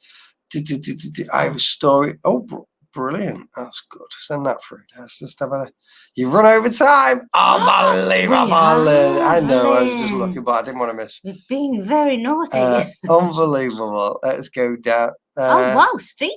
I have a story. Oh, brilliant. That's good. Send that through. Let's just have a. You've run over time. Unbelievable. I know. I was just Lynn. looking, but I didn't want to miss. You're being very naughty. Unbelievable. Let's go down. Oh, wow, Steve.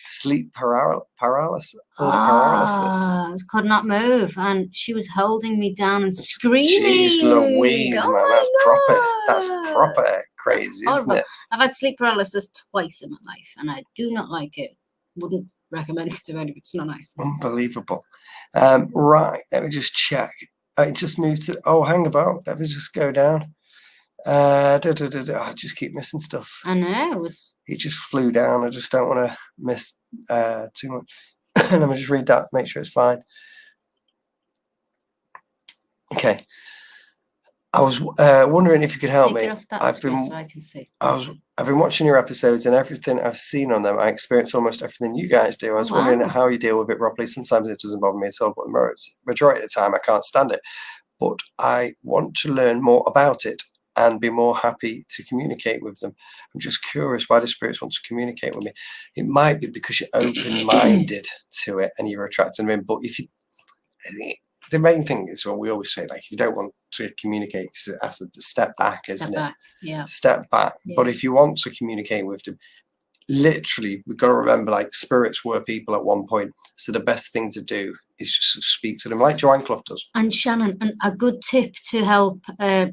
Sleep paralysis. Paralysis. Could not move. And she was holding me down and screaming. Jeez Louise, Oh man. my That's proper. That's God. proper crazy, That's isn't horrible. it? I've had sleep paralysis twice in my life, and I do not like it. Wouldn't recommend it to anyone. It's not nice. Unbelievable. Right. Let me just check. I just moved to. Oh, hang about. Let me just go down. I just keep missing stuff. I know. It just flew down. I just don't want to miss too much. Let me just read that. Make sure it's fine. Okay. I was wondering if you could help me. I've been. So I can see. I've been watching your episodes, and everything I've seen on them, I experience almost everything you guys do. I was wondering how you deal with it properly. Sometimes it doesn't bother me at all, but the majority of the time I can't stand it. But I want to learn more about it and be more happy to communicate with them. I'm just curious why the spirits want to communicate with me. It might be because you're open-minded to it and you're attracting them in. But if you, the main thing is what we always say, like, if you don't want to communicate, you have to step back, isn't it? Yeah. Step back. Yeah. But if you want to communicate with them, literally, we've got to remember, like, spirits were people at one point. So the best thing to do is just speak to them, like Joanne Clough does. And Shannon, a good tip to help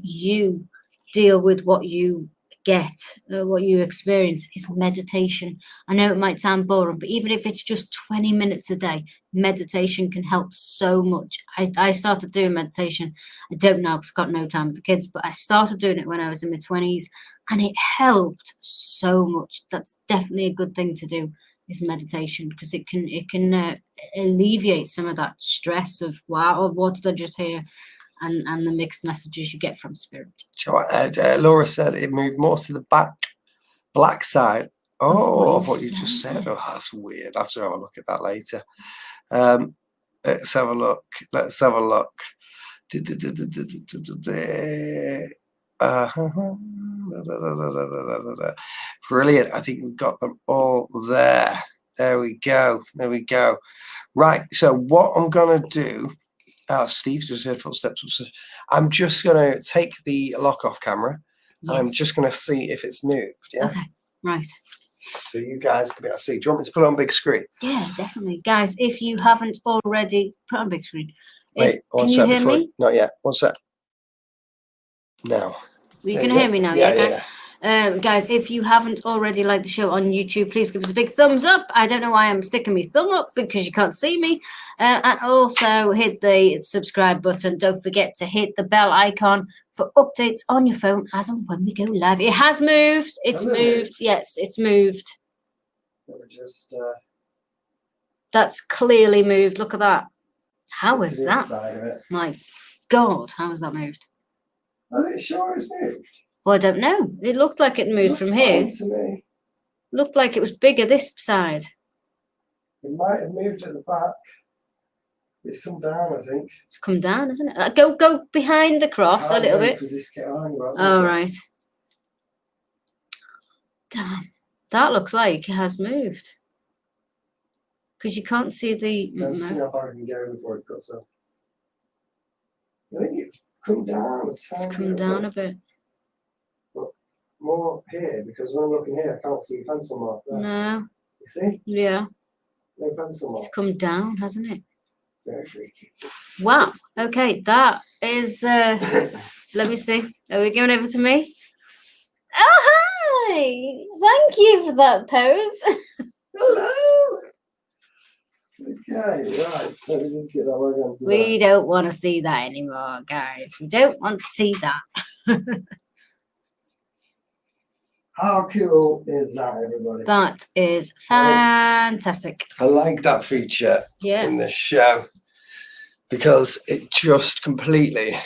you deal with what you get, what you experience, is meditation. I know it might sound boring, but even if it's just 20 minutes a day, meditation can help so much. I started doing meditation. I don't know because I've got no time with the kids, but I started doing it when I was in my 20s, and it helped so much. That's definitely a good thing to do, is meditation, because it can alleviate some of that stress of, wow, what did I just hear? And the mixed messages you get from spirit. Laura said it moved more to the black side. Of what you just said. Oh, that's weird. I have to have a look at that later. Let's have a look. Brilliant. I think we've got them all there. There we go. Right. So what I'm going to do. Oh, Steve's just heard footsteps. I'm just going to take the lock off camera. Yes. And I'm just going to see if it's moved. Yeah. Okay. Right. So you guys can be able to see. Do you want me to put it on big screen? Yeah, definitely. Guys, if you haven't already put on big screen. Wait, can you hear me? Not yet. What's that? No. You can hear me now, yeah, guys? Yeah. Guys, if you haven't already liked the show on YouTube, please give us a big thumbs up. I don't know why I'm sticking my thumb up, because you can't see me. And also hit the subscribe button. Don't forget to hit the bell icon for updates on your phone as and when we go live. It has moved. It's moved. Yes, it's moved. Just, that's clearly moved. Look at that. How is that? My God, how has that moved? Are you sure it's moved? Well, I don't know. It looked like it moved from here. To me. Looked like it was bigger this side. It might have moved at the back. It's come down, I think. It's come down, isn't it? Go behind the cross a little bit. Oh, right. Damn. That looks like it has moved. Because you can't see the... Let's see how far I can go before it cuts up. I think it's come down. It's come down a bit. But more here, because when I'm looking here, I can't see a pencil mark there. No. You see? Yeah. No pencil mark. It's come down, hasn't it? Very freaky. Wow. Okay, that is... let me see. Are we going over to me? Oh, hi! Thank you for that pose. Hello! Okay, right. Let me just get that one on. We don't want to see that anymore, guys. We don't want to see that. How cool is that, everybody? That is fantastic. I like that feature in this show because it just completely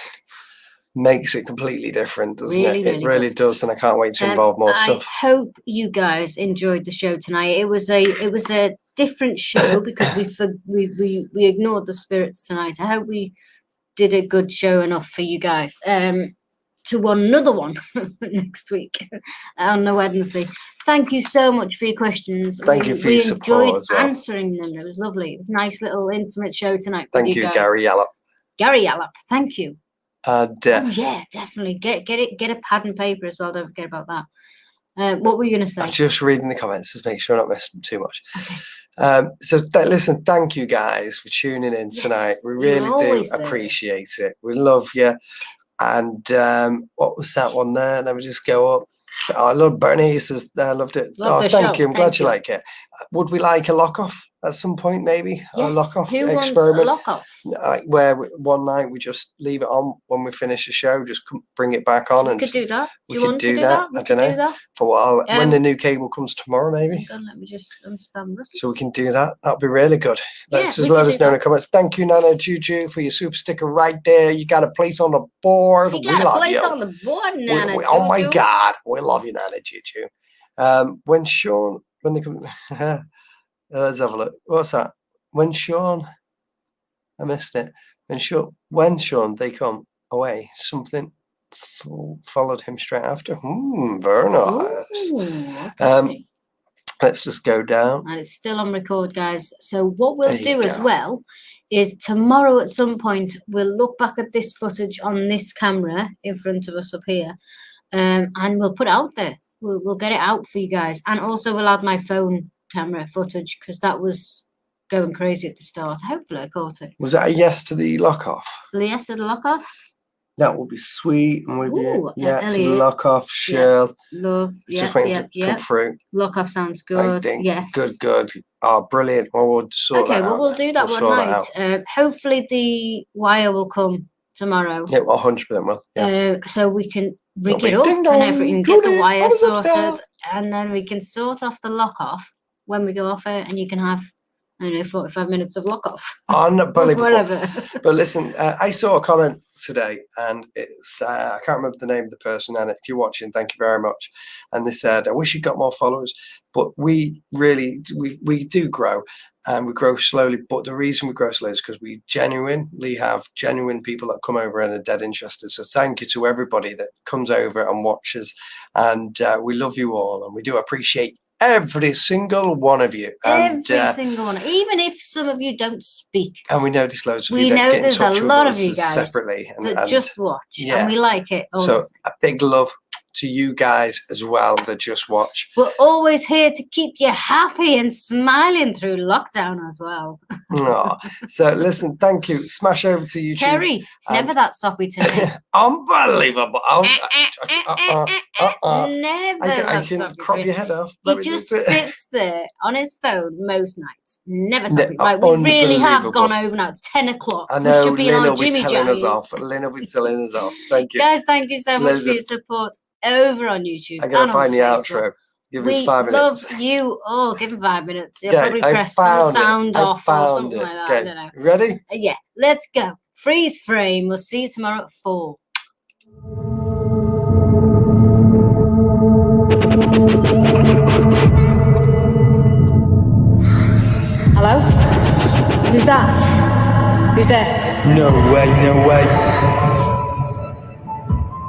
makes it completely different, doesn't it? It really does, and I can't wait to involve more stuff. I hope you guys enjoyed the show tonight. It was a different show because we ignored the spirits tonight. I hope we did a good show enough for you guys. to another one next week on the Wednesday. Thank you so much for your questions. Thank you for your support enjoyed as well. answering them. It was lovely. It was a nice little intimate show tonight. Thank with you, guys. Gary Yallop. Gary Yallop, thank you. And oh yeah, definitely get a pad and paper as well. Don't forget about that. What were you going to say? I'm just reading the comments to make sure I'm not missing too much. Okay. So listen, thank you guys for tuning in tonight. We really do appreciate it. We love you. And what was that one there? Let me just go up. Oh, I love Bernie says I loved it. Thank you. I'm glad you like it. Would we like a lock off at some point, maybe? Yes. A lock off Who experiment. wants a lock off? Where one night we just leave it on when we finish the show, just bring it back on. We could do that. Do you want to do that? I don't know. For when the new cable comes tomorrow, maybe. Let me just unspam this. So we can do that. That'd be really good. Let us know in the comments. Thank you, Nana Juju, for your super sticker right there. You got a place on the board. You got a place on the board, Nana Juju. Oh my God, we love you, Nana Juju. When they come, let's have a look. What's that? When Sean, I missed it. When Sean, they come away, something followed him straight after. Very nice. Okay. Let's just go down. And it's still on record, guys. So what we'll do as well is tomorrow at some point, we'll look back at this footage on this camera in front of us up here, and we'll put it out there. We'll get it out for you guys. And also we'll add my phone camera footage because that was going crazy at the start. Hopefully I caught it. Was that a yes to the lock off? Yes to the lock off? That would be sweet. And with you. Yeah, to the Elliot. lock off, Shirl. Love. Just waiting to come through. Lock off sounds good. Yes. Good. Oh, brilliant. Well, we'll sort that out. We'll do that one night. Hopefully the wire will come tomorrow. Yeah, 100% will. Yeah. So we can rig it up and everything, get the wire sorted, and then we can sort off the lock off when we go off it, and you can have, I don't know, 45 minutes of lock off. Unbelievable. Whatever. But listen, I saw a comment today, and it's I can't remember the name of the person, and if you're watching, thank you very much. And they said, I wish you got more followers, but we really we do grow, and we grow slowly. But the reason we grow slowly is because we genuinely have genuine people that come over and are dead interested. So thank you to everybody that comes over and watches, and we love you all, and we do appreciate every single one of you. Every single one. Even if some of you don't speak. And we notice loads of you. We know there's a lot of you guys separately that just watch. Yeah. And we like it. Honestly. So a big love to you guys as well that just watch. We're always here to keep you happy and smiling through lockdown as well. So listen, thank you. Smash over to YouTube. Kerry, it's never that soppy to me. Unbelievable. Never. I can crop your head off. He just sits there on his phone most nights. Never soppy. Like, we really have gone over now. It's 10 o'clock. I know. We should be Lynn in our will be Jimmy telling us Jammies. off. Lynn will be telling us off. Thank you. Guys, thank you so much for your support over on YouTube. I'm going to find the outro. Give us 5 minutes. We love you all. Give him 5 minutes. He'll probably press some sound off or something like that. I don't know. Ready? Yeah, let's go. Freeze frame. We'll see you tomorrow at 4. Hello? Who's that? Who's there? No way.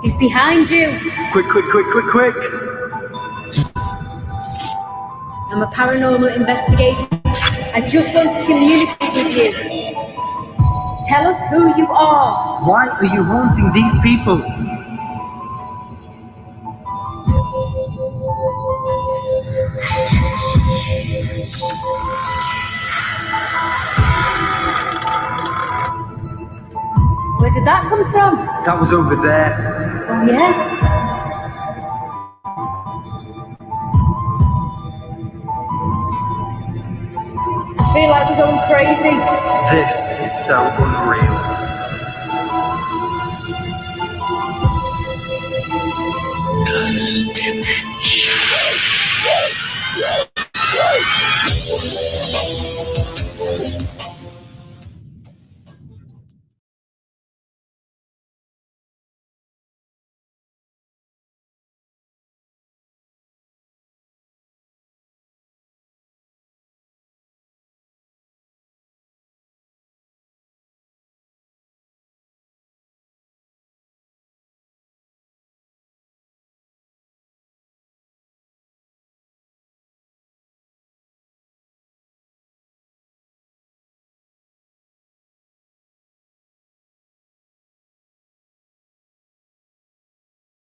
He's behind you. Quick. I'm a paranormal investigator. I just want to communicate with you. Tell us who you are. Why are you haunting these people? Where did that come from? That was over there. Oh, yeah? I feel like we're going crazy. This is so unreal.